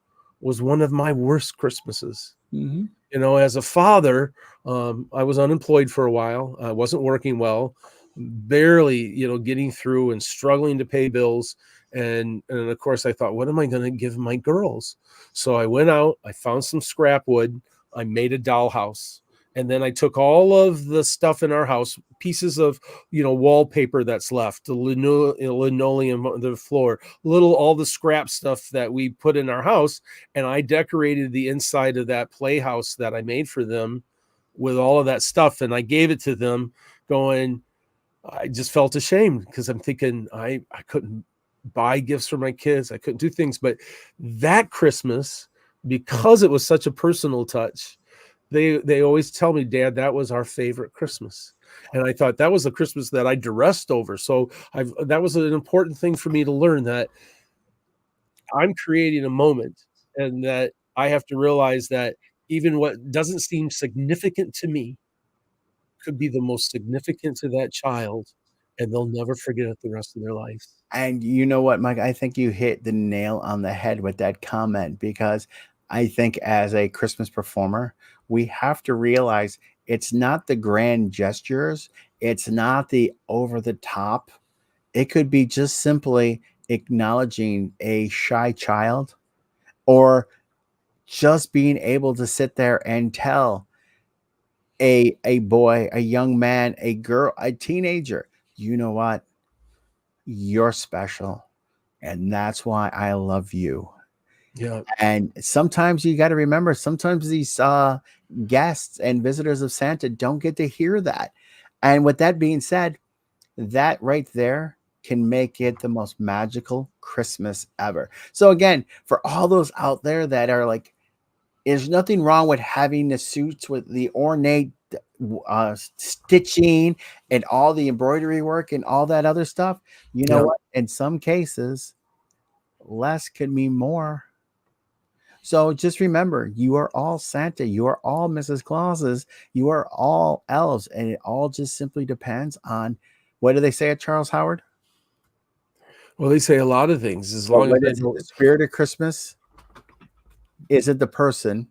was one of my worst Christmases. Mhm. You know, as a father, I was unemployed for a while. I wasn't working well, barely, you know, getting through and struggling to pay bills. And of course, I thought, what am I going to give my girls? So I went out, I found some scrap wood, I made a dollhouse. And then I took all of the stuff in our house, pieces of, you know, wallpaper that's left, the linoleum on the floor, all the scrap stuff that we put in our house. And I decorated the inside of that playhouse that I made for them with all of that stuff. And I gave it to them going, I just felt ashamed because I'm thinking I couldn't buy gifts for my kids. I couldn't do things. But that Christmas, because it was such a personal touch, they always tell me, Dad, that was our favorite Christmas. And I thought that was the Christmas that I duressed over. So that was an important thing for me to learn, that I'm creating a moment and that I have to realize that even what doesn't seem significant to me could be the most significant to that child, and they'll never forget it the rest of their life. And you know what, Mike? I think you hit the nail on the head with that comment, because I think as a Christmas performer, we have to realize it's not the grand gestures, it's not the over the top. It could be just simply acknowledging a shy child, or just being able to sit there and tell a boy, a young man, a girl, a teenager, you know what? You're special. And that's why I love you. Yeah. And sometimes you got to remember, sometimes these guests and visitors of Santa don't get to hear that. And with that being said, that right there can make it the most magical Christmas ever. So again, for all those out there that are like, there's nothing wrong with having the suits with the ornate stitching and all the embroidery work and all that other stuff. You know what? In some cases, less could mean more. So just remember, you are all Santa, you are all Mrs. Clauses, you are all elves, and it all just simply depends on, what do they say at Charles Howard? Well, they say a lot of things, as long as they The spirit of Christmas isn't the person,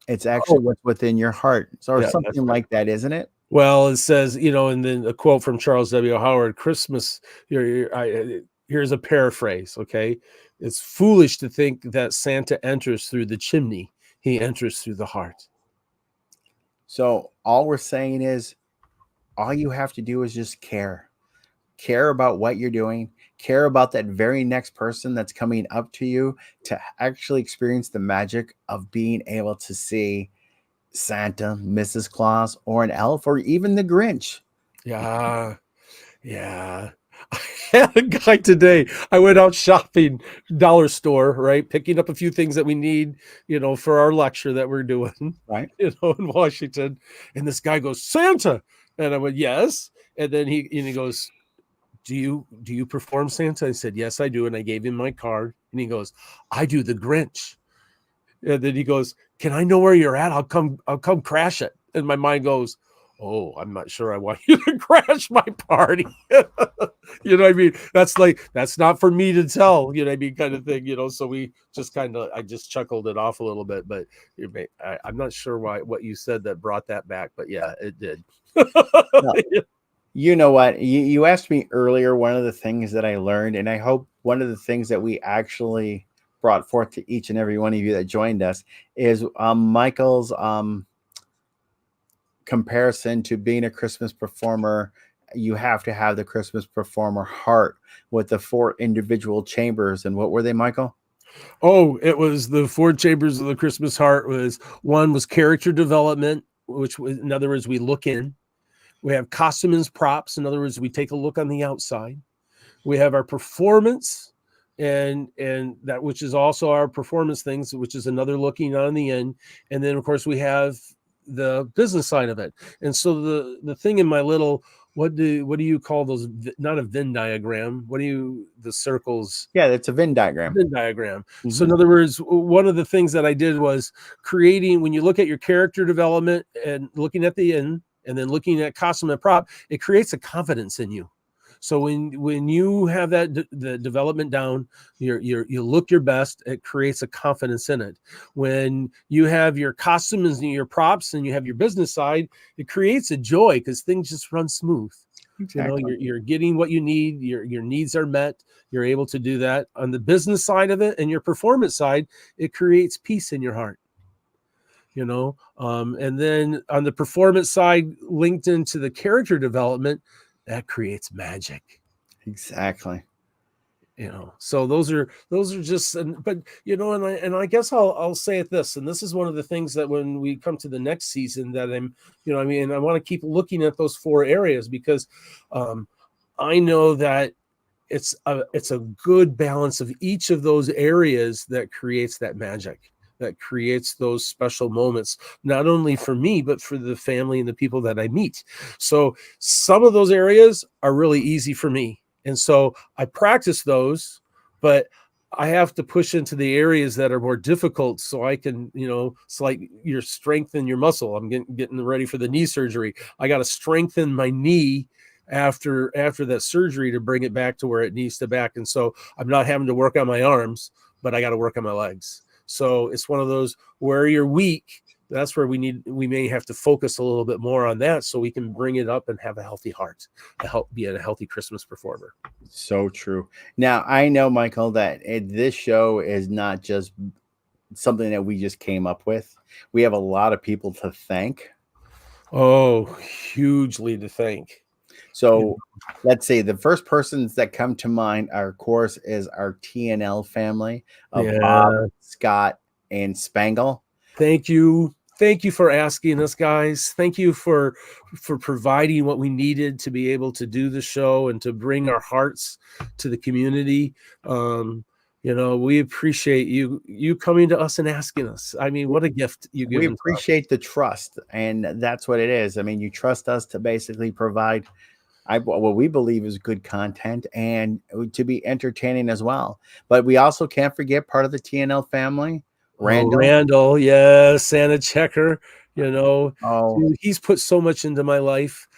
it's actually what's within your heart. So, or something like that, isn't it? Well, it says, you know, and then a quote from Charles W. Howard, Christmas, here's a paraphrase, okay? It's foolish to think that Santa enters through the chimney. He enters through the heart. So all we're saying is, all you have to do is just care. Care about what you're doing. Care about that very next person that's coming up to you, to actually experience the magic of being able to see Santa, Mrs. Claus, or an elf, or even the Grinch. Yeah. I had a guy today. I went out shopping, dollar store, right? Picking up a few things that we need, you know, for our lecture that we're doing, right? You know, in Washington. And this guy goes, Santa. And I went, yes. And then he goes, do you perform Santa? I said, yes, I do. And I gave him my card. And he goes, I do the Grinch. And then he goes, can I know where you're at? I'll come crash it. And my mind goes, oh, I'm not sure I want you to crash my party. You know what I mean? That's not for me to tell, you know what I mean, kind of thing, you know. So we just I just chuckled it off a little bit, but I'm not sure what you said that brought that back, but yeah, it did. No. You know what? You asked me earlier, one of the things that I learned, and I hope one of the things that we actually brought forth to each and every one of you that joined us is Michael's comparison to being a Christmas performer. You have to have the Christmas performer heart with the 4 individual chambers. And what were they, Michael? Oh, it was the 4 chambers of the Christmas heart. One was character development, which in other words, we look in. We have costume and props. In other words, we take a look on the outside. we have our performance, and that, which is also our performance things, which is another looking on the end. And then of course we have the business side of it. And so the thing in my little, what do you call those? Not a Venn diagram. The circles? Yeah, that's a Venn diagram. Venn diagram. So in other words, one of the things that I did was creating, when you look at your character development and looking at the end and then looking at costume and prop, it creates a confidence in you. So when you have that the development down, you look your best, it creates a confidence in it. When you have your costumes and your props and you have your business side, it creates a joy because things just run smooth. Exactly. You know, you're getting what you need, your needs are met, you're able to do that. On the business side of it and your performance side, it creates peace in your heart. You know, and then on the performance side, linked into the character development, that creates magic. Exactly. You know, so those are just, but you know, and I guess I'll say it this, and this is one of the things that when we come to the next season that I'm, you know, I mean, I want to keep looking at those 4 areas because I know that it's a good balance of each of those areas that creates that magic, that creates those special moments, not only for me, but for the family and the people that I meet. So some of those areas are really easy for me. And so I practice those, but I have to push into the areas that are more difficult so I can, you know, it's like your strength in your muscle. I'm getting ready for the knee surgery. I got to strengthen my knee after that surgery to bring it back to where it needs to back. And so I'm not having to work on my arms, but I got to work on my legs. So it's one of those where you're weak. That's where we may have to focus a little bit more on that so we can bring it up and have a healthy heart to help be a healthy Christmas performer. So true. Now, I know, Michael, that this show is not just something that we just came up with. We have a lot of people to thank. Oh, hugely to thank. So let's say the first persons that come to mind, of course, is our TNL family of Bob, Scott, and Spangle. Thank you. Thank you for asking us, guys. Thank you for providing what we needed to be able to do the show and to bring our hearts to the community. You know, we appreciate you coming to us and asking us. I mean, what a gift you give. We appreciate the trust, and that's what it is. I mean, you trust us to basically provide what we believe is good content and to be entertaining as well. But we also can't forget part of the TNL family, Randall, yeah, Santa Checker. You know, dude, he's put so much into my life.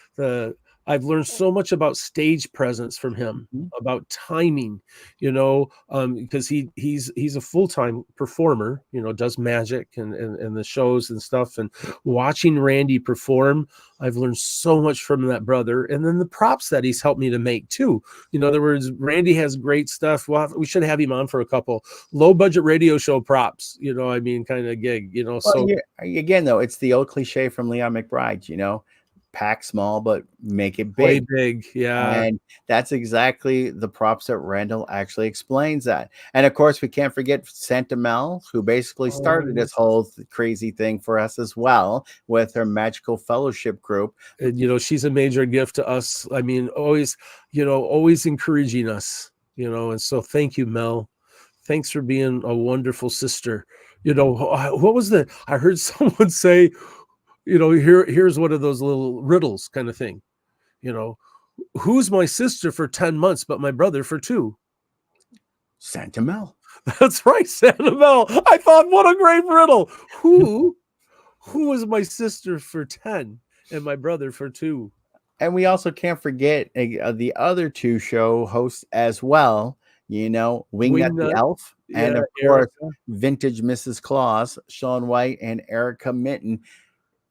I've learned so much about stage presence from him, about timing, you know, because he's a full-time performer, you know, does magic and the shows and stuff. And watching Randy perform, I've learned so much from that brother. And then the props that he's helped me to make too. You know, in other words, Randy has great stuff. We should have him on for a couple low budget radio show props, you know, I mean, kind of gig, you know. Well, again, though, it's the old cliche from Leon McBride, you know, pack small, but make it big. Play big. Yeah. And that's exactly the props that Randall actually explains that. And of course, we can't forget Santa Mel, who basically started this whole crazy thing for us as well with her magical fellowship group. And, you know, she's a major gift to us. I mean, always encouraging us, you know, and so thank you, Mel. Thanks for being a wonderful sister. You know, what was I heard someone say, you know, here's one of those little riddles kind of thing. You know, who's my sister for 10 months, but my brother for 2? Santa Mel. That's right, Santa Mel. I thought, what a great riddle. Who is my sister for 10 and my brother for 2? And we also can't forget the other 2 show hosts as well. You know, Wingnut the Elf, and of course, Vintage Mrs. Claus, Sean White and Erica Minton.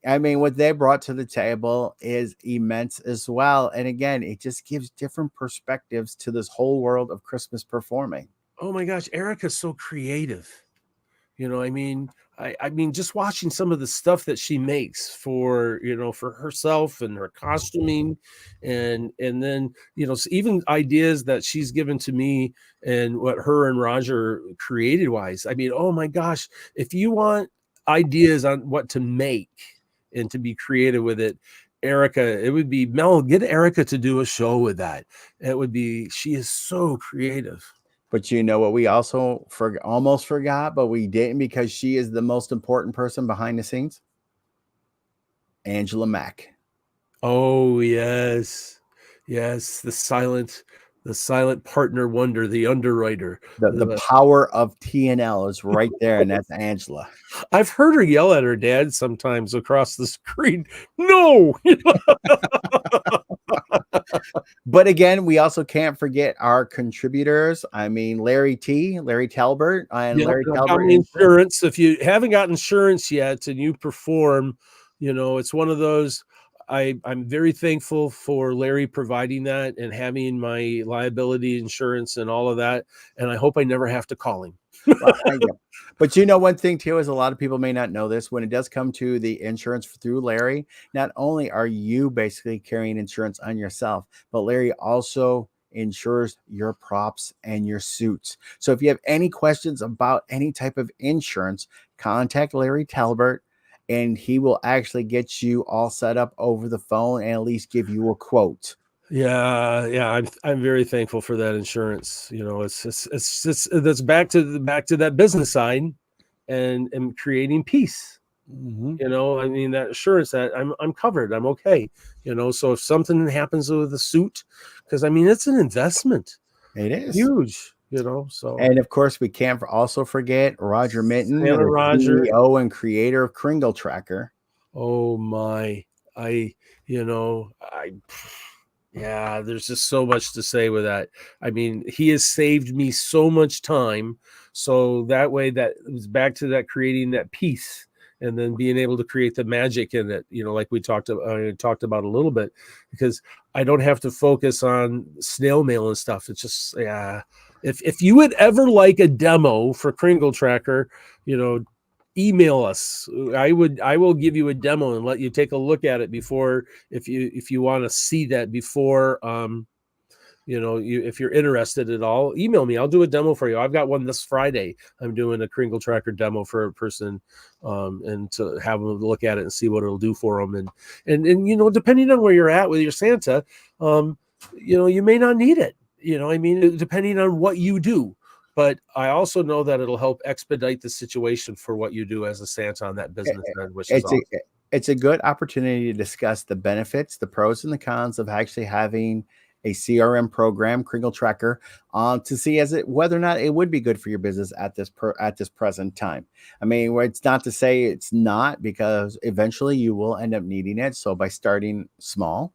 I mean, what they brought to the table is immense as well. And again, it just gives different perspectives to this whole world of Christmas performing. Oh my gosh, Erica's so creative. You know, I mean, I mean, just watching some of the stuff that she makes for, you know, for herself and her costuming, and then, you know, even ideas that she's given to me and what her and Roger created wise. I mean, oh my gosh, if you want ideas on what to make and to be creative with it, Erica. It would be Mel. Get Erica to do a show with that. It would be. She is so creative. But you know what? We also almost forgot, but we didn't because she is the most important person behind the scenes. Angela Mack. Oh yes, yes. The silent partner wonder, the underwriter. The power of TNL is right there, and that's Angela. I've heard her yell at her dad sometimes across the screen. No. But again, we also can't forget our contributors. I mean, Larry Talbert, and Yep, Larry and Talbert insurance. If you haven't got insurance yet and you perform, it's one of those. I'm very thankful for Larry providing that and having my liability insurance and all of that. And I hope I never have to call him. But one thing too is a lot of people may not know this. When it does come to the insurance through Larry, not only are you basically carrying insurance on yourself, but Larry also insures your props and your suits. So if you have any questions about any type of insurance, contact Larry Talbert, and he will actually get you all set up over the phone and at least give you a quote. Yeah. I'm very thankful for that insurance. That's back to that business side and creating peace. I mean, that assurance that I'm covered, I'm okay. So if something happens with the suit, because I mean, it's an investment. It is huge. So, and of course we can't also forget Roger Minton, the Roger, CEO and creator of Kringle Tracker. Oh my, yeah, there's just so much to say with that. I mean, he has saved me so much time. So that way, that it was back to that creating that peace and then being able to create the magic in it, like we talked about a little bit, because I don't have to focus on snail mail and stuff. It's just, yeah. If you would ever like a demo for Kringle Tracker, email us. I will give you a demo and let you take a look at it before, if you want to see that before, if you're interested at all, email me. I'll do a demo for you. I've got one this Friday. I'm doing a Kringle Tracker demo for a person, and to have them look at it and see what it'll do for them. And depending on where you're at with your Santa, you may not need it. Depending on what you do. But I also know that it'll help expedite the situation for what you do as a Santa on that business end, which is awesome. It's a good opportunity to discuss the benefits, the pros and the cons of actually having a CRM program, Kringle Tracker, to see whether or not it would be good for your business at this present time. I mean, it's not to say it's not, because eventually you will end up needing it. So by starting small,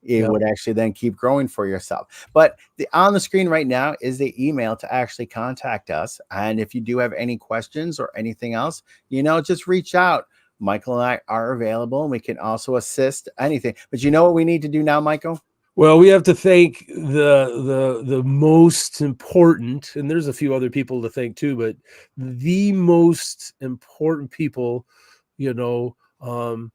it would actually then keep growing for yourself. But on the screen right now is the email to actually contact us. And if you do have any questions or anything else, just reach out. Michael and I are available, and we can also assist anything. But you know what we need to do now, Michael? Well, we have to thank the most important, and there's a few other people to thank too, but the most important people, our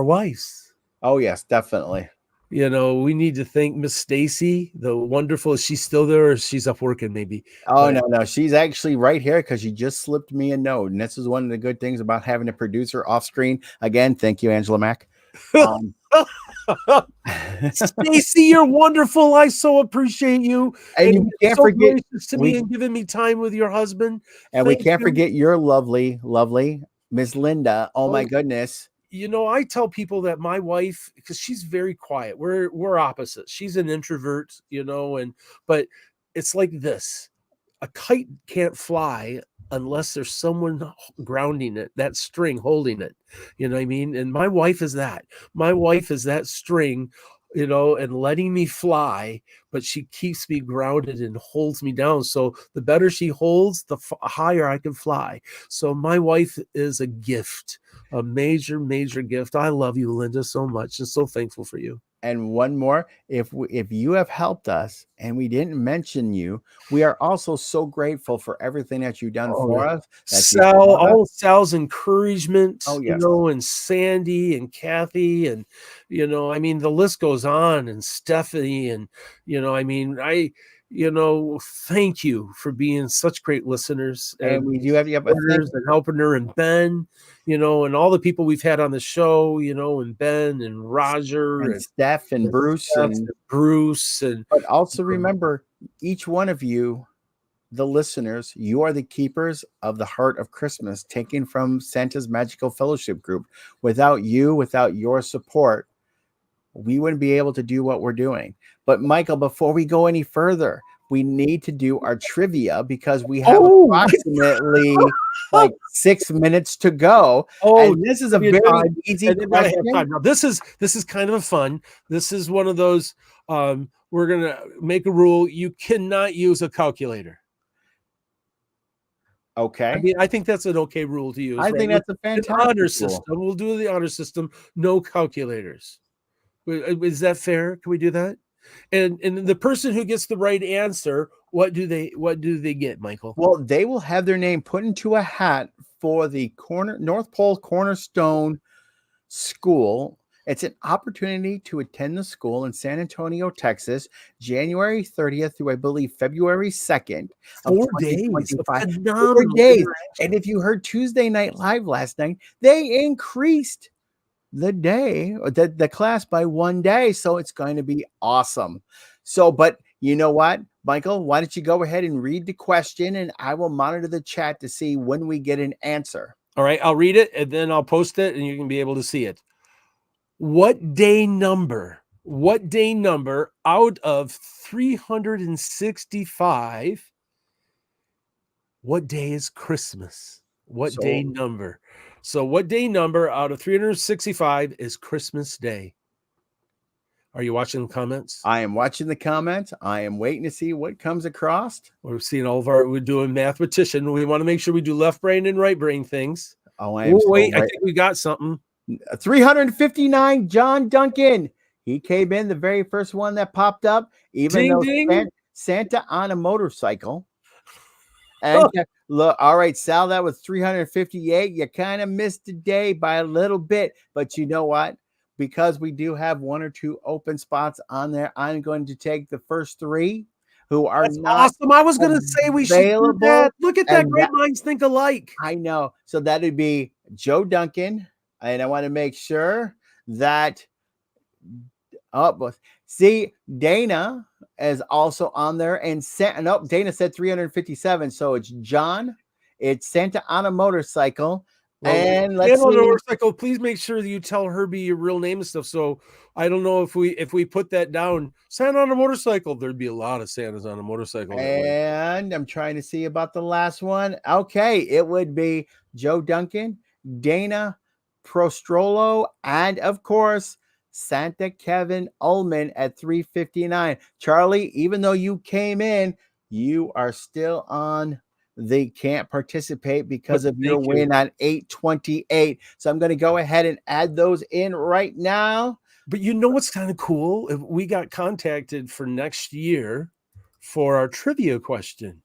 wives. Oh yes, definitely. We need to thank Miss Stacy, the wonderful. Is she still there, or she's up working maybe? Oh, no. She's actually right here because she just slipped me a note. And this is one of the good things about having a producer off screen. Again, thank you, Angela Mack. Stacy, you're wonderful. I so appreciate you. And you can't forget to me and giving me time with your husband. And we can't forget your lovely Miss Linda. Oh my goodness. I tell people that my wife, because she's very quiet, we're opposites. She's an introvert, but it's like this: a kite can't fly unless there's someone grounding it, that string holding it. You know what I mean? And my wife is that. My wife is that string, and letting me fly, but she keeps me grounded and holds me down. So the better she holds, the higher I can fly. So my wife is a gift. A major, major gift. I love you, Linda, so much, and so thankful for you. And one more, if you have helped us and we didn't mention you, we are also so grateful for everything that you've done for us. All Sal's encouragement, oh, yes. And Sandy and Kathy, and I mean, the list goes on, and Stephanie, and thank you for being such great listeners And we do have you have a and helping her and Ben, and all the people we've had on the show, and Ben and Roger and Steph and Bruce and Bruce but also remember, each one of you, the listeners, you are the keepers of the heart of Christmas, taken from Santa's Magical Fellowship Group. Without you, without your support, we wouldn't be able to do what we're doing. But Michael, before we go any further, we need to do our trivia because we have approximately like 6 minutes to go. Oh, and this is a very easy question. Now, this is kind of fun. This is one of those. We're gonna make a rule: you cannot use a calculator. Okay. I mean, I think that's an okay rule to use. I think that's a fantastic honor rule. system. We'll do the honor system. No calculators. Is that fair? Can we do that? And the person who gets the right answer, what do they get, Michael? Well, they will have their name put into a hat for the North Pole Cornerstone School. It's an opportunity to attend the school in San Antonio, Texas, January 30th through, I believe, February 2nd. 4 days. 4 days. And if you heard Tuesday Night Live last night, they increased the class by 1 day. So it's going to be awesome. So, but you know what, Michael, why don't you go ahead and read the question and I will monitor the chat to see when we get an answer. All right. I'll read it and then I'll post it and you can be able to see it. What day number out of 365? What day is Christmas? What day number? So what day number out of 365 is Christmas Day? Are you watching the comments? I am watching the comments. I am waiting to see what comes across. We're seeing we're doing mathematician. We want to make sure we do left brain and right brain things. Oh, I am. Wait, I think we got something. 359, John Duncan. He came in the very first one that popped up, even though Santa on a motorcycle. And look, all right, Sal, that was 358. You kind of missed the day by a little bit, but you know what? Because we do have 1 or 2 open spots on there, I'm going to take the first 3 who are not awesome. I was going to say we should do that. Look at that. Great minds think alike. I know. So that would be Joe Duncan. And I want to make sure that see, Dana is also on there. And Dana said 357. So it's John, it's Santa on a motorcycle. And let's see. On a motorcycle, please make sure that you tell Herbie your real name and stuff. So I don't know if we put that down. Santa on a motorcycle, there'd be a lot of Santas on a motorcycle. And I'm trying to see about the last one. Okay, it would be Joe Duncan, Dana Prostrollo, and of course Santa Kevin Ullman at 359. Charlie, even though you came in, you are still on the can't participate because of your win on 828. So I'm going to go ahead and add those in right now. But you know what's kind of cool? If we got contacted for next year for our trivia question.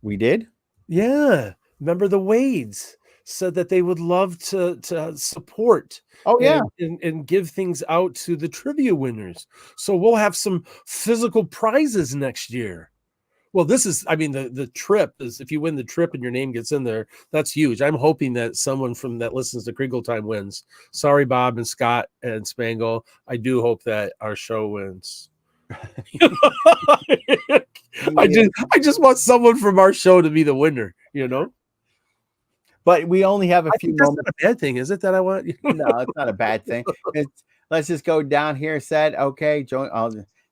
We did? Yeah. Remember the Wades said that they would love to support and give things out to the trivia winners. So we'll have some physical prizes next year. Well, this is, I mean, the trip is, if you win the trip and your name gets in there, that's huge. I'm hoping that someone from that listens to Kringle Time wins. Sorry, Bob and Scott and Spangle. I do hope that our show wins. I just want someone from our show to be the winner, But we only have a few moments. That's not a bad thing, is it? That I want? No, it's not a bad thing. Let's just go down here. Said, okay,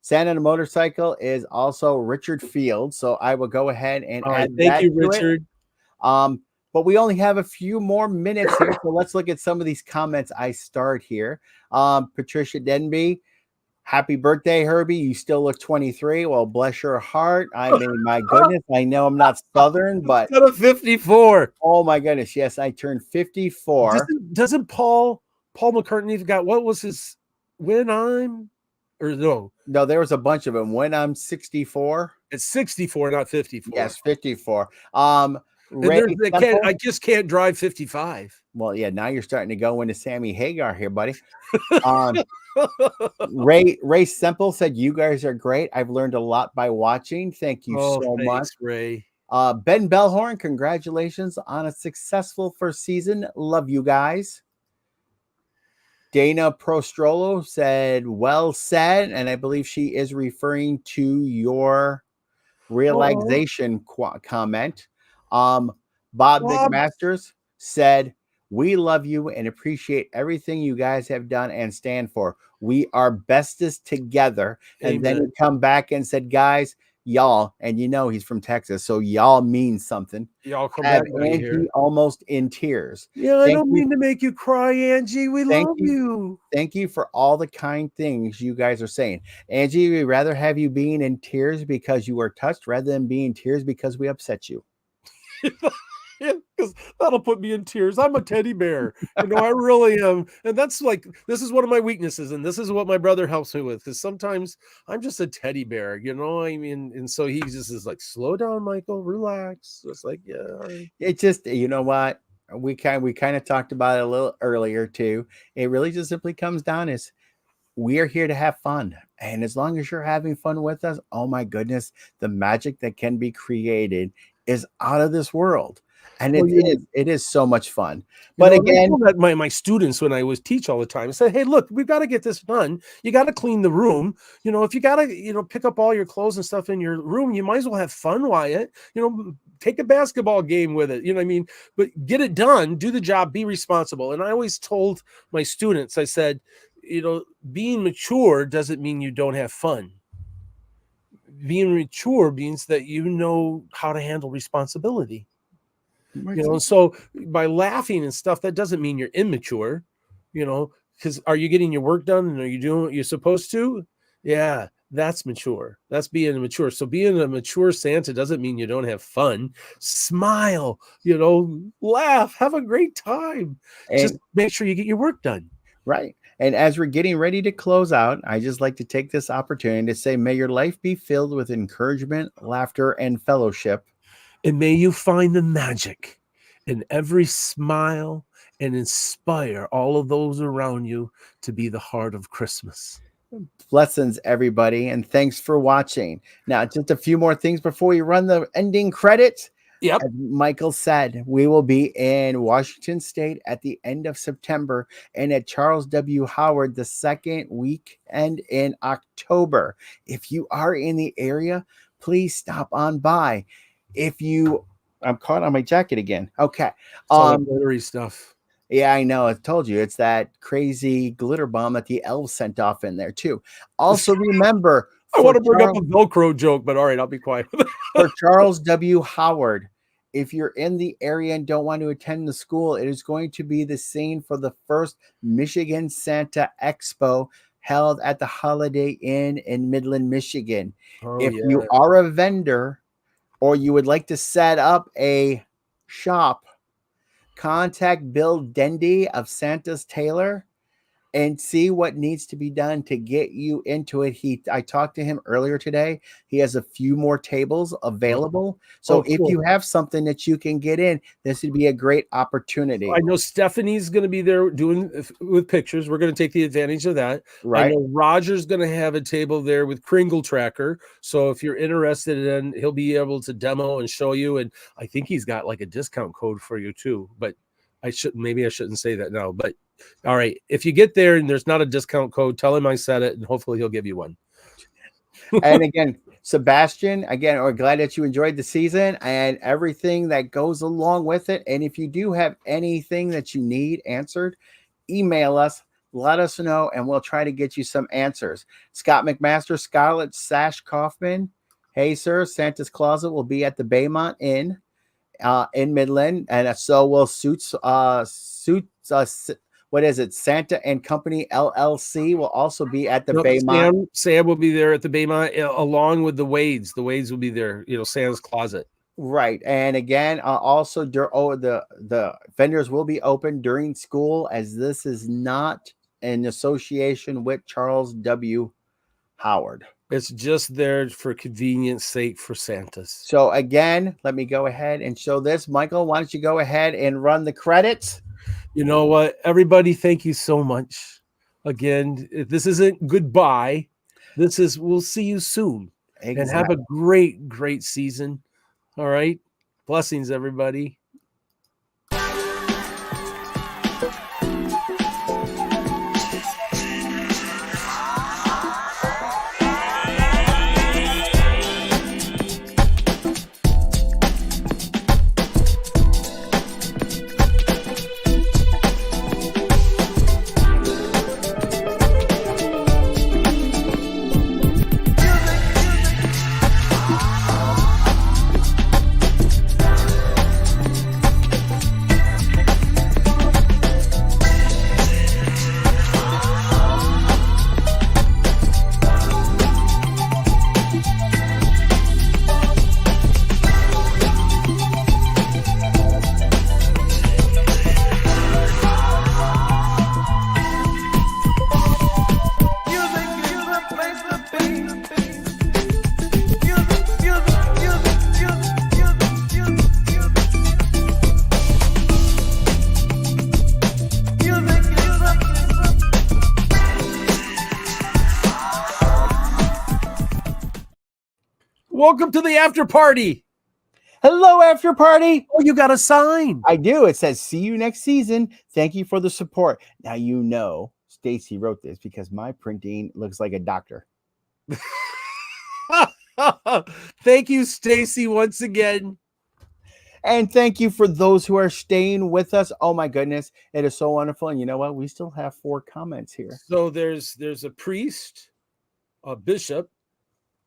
Santa on a motorcycle is also Richard Field. So I will go ahead and add that. Thank you, Richard. But we only have a few more minutes here. So let's look at some of these comments. I start here. Patricia Denby. Happy birthday, Herbie. You still look 23. Well, bless your heart. I mean, my goodness, I know I'm not Southern, but instead of 54. Oh my goodness. Yes, I turned 54. Doesn't Paul McCartney forgot what was his when I'm or no? No, there was a bunch of them. When I'm 64. It's 64, not 54. Yes, 54. I just can't drive 55. Well, yeah, now you're starting to go into Sammy Hagar here, buddy. Ray Semple said, "You guys are great. I've learned a lot by watching. Thank you so much." Thanks, Ray. Ben Bellhorn, congratulations on a successful first season. Love you guys. Dana Prostrollo said, "Well said," and I believe she is referring to your relaxation comment. Bob McMasters said, "We love you and appreciate everything you guys have done and stand for. We are bestest together." And then he come back and said, "Guys, y'all," and you know he's from Texas, so y'all means something. Y'all come Have back right here. Angie almost in tears. Yeah, I don't mean to make you cry, Angie. We Thank love you. Thank you for all the kind things you guys are saying. Angie, we'd rather have you being in tears because you were touched rather than being in tears because we upset you. Yeah, because that'll put me in tears. I'm a teddy bear. You know, I really am. And that's like, this is one of my weaknesses. And this is what my brother helps me with. Because sometimes I'm just a teddy bear, you know, I mean, and so he just is like, slow down, Michael, relax. It's like, yeah, all right. It just, you know what? We kind of talked about it a little earlier too. It really just simply comes down as we are here to have fun. And as long as you're having fun with us, oh my goodness, the magic that can be created is out of this world. And it is so much fun. But again, my students, when I was teach all the time, I said, "Hey, look, we've got to get this done. You got to clean the room. You know, if you got to, you know, pick up all your clothes and stuff in your room, you might as well have fun, Wyatt. You know, take a basketball game with it. You know what I mean? But get it done, do the job, be responsible." And I always told my students, I said, you know, being mature doesn't mean you don't have fun. Being mature means that you know how to handle responsibility. You know, so by laughing and stuff, that doesn't mean you're immature, you know, because are you getting your work done and are you doing what you're supposed to? Yeah, that's mature. That's being mature. So being a mature Santa doesn't mean you don't have fun. Smile, you know, laugh, have a great time. And just make sure you get your work done. Right. And as we're getting ready to close out, I just like to take this opportunity to say, may your life be filled with encouragement, laughter, and fellowship. And may you find the magic in every smile and inspire all of those around you to be the heart of Christmas. Blessings, everybody, and thanks for watching. Now, just a few more things before we run the ending credits. Yep. As Michael said, we will be in Washington State at the end of September and at Charles W. Howard the second weekend in October. If you are in the area, please stop on by. I'm caught on my jacket again. Okay. All the glittery stuff. Yeah, I know. I told you it's that crazy glitter bomb that the elves sent off in there too. Also, remember, I want to bring up a Velcro joke, but all right, I'll be quiet. For Charles W. Howard, if you're in the area and don't want to attend the school, it is going to be the scene for the first Michigan Santa Expo held at the Holiday Inn in Midland, Michigan. If you are a vendor or you would like to set up a shop, contact Bill Dendy of Santa's Tailor and see what needs to be done to get you into it. I talked to him earlier today. He has a few more tables available. So if you have something that you can get in, this would be a great opportunity. I know Stephanie's going to be there doing with pictures. We're going to take the advantage of that. Right. I know Roger's going to have a table there with Kringle Tracker. So if you're interested in, he'll be able to demo and show you. And I think he's got like a discount code for you too, but maybe I shouldn't say that now, but all right. If you get there and there's not a discount code, tell him I said it and hopefully he'll give you one. And again, Sebastian, we're glad that you enjoyed the season and everything that goes along with it. And if you do have anything that you need answered, email us, let us know, and we'll try to get you some answers. Scott McMaster, Scarlett Sash Kaufman. Hey, sir, Santa's Closet will be at the Baymont Inn in Midland, and so will what is it? Santa and Company LLC will also be at the Baymont. Sam will be there at the Baymont along with the Wades. The Wades will be there, Santa's Closet. Right. And again, also the vendors will be open during school, as this is not in association with Charles W. Howard. It's just there for convenience sake for Santas. So again, let me go ahead and show this. Michael, why don't you go ahead and run the credits? You know what? Everybody, thank you so much. Again, this isn't goodbye. This is we'll see you soon. And have a great, great season. All right. Blessings, everybody. Welcome to the after party. Hello, after party. Oh, you got a sign. I do. It says, see you next season. Thank you for the support. Now, you know, Stacy wrote this because my printing looks like a doctor. Thank you, Stacy, once again. And thank you for those who are staying with us. Oh, my goodness. It is so wonderful. And you know what? We still have 4 comments here. So there's a priest, a bishop,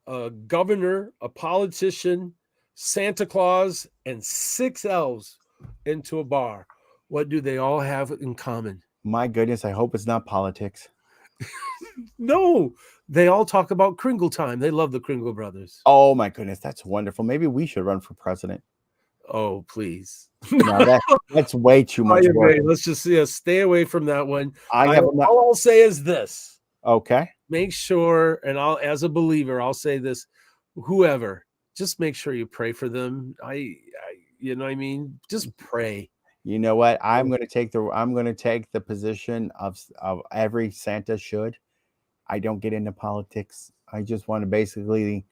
a governor, a politician, Santa Claus, and 6 elves into a bar. What do they all have in common? My goodness, I hope it's not politics. No, they all talk about Kringle Time. They love the Kringle brothers. Oh, my goodness. That's wonderful. Maybe we should run for president. Oh, please. No, that's way too much work. Let's just stay away from that one. All I'll say is this. Okay. Make sure, and as a believer, I'll say this, whoever, just make sure you pray for them. You know what I mean? Just pray. You know what? I'm going to take the position of every Santa should. I don't get into politics. I just want to basically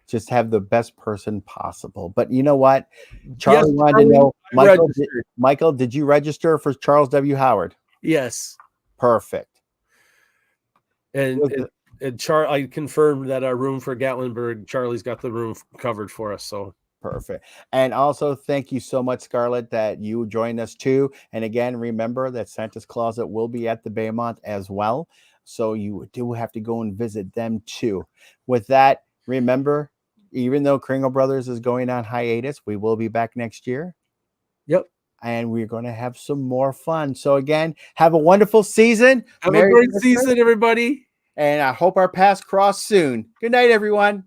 just have the best person possible. But you know what? Charlie wanted to know, Michael, did you register for Charles W. Howard? Yes. Perfect. And I confirmed that our room for Gatlinburg, Charlie's got the room covered for us. So perfect. And also, thank you so much, Scarlett, that you joined us too. And again, remember that Santa's Closet will be at the Baymont as well. So you do have to go and visit them too. With that, remember, even though Kringle Brothers is going on hiatus, we will be back next year. Yep. And we're going to have some more fun. So again, have a wonderful season. Have a great season, everybody. And I hope our paths cross soon. Good night, everyone.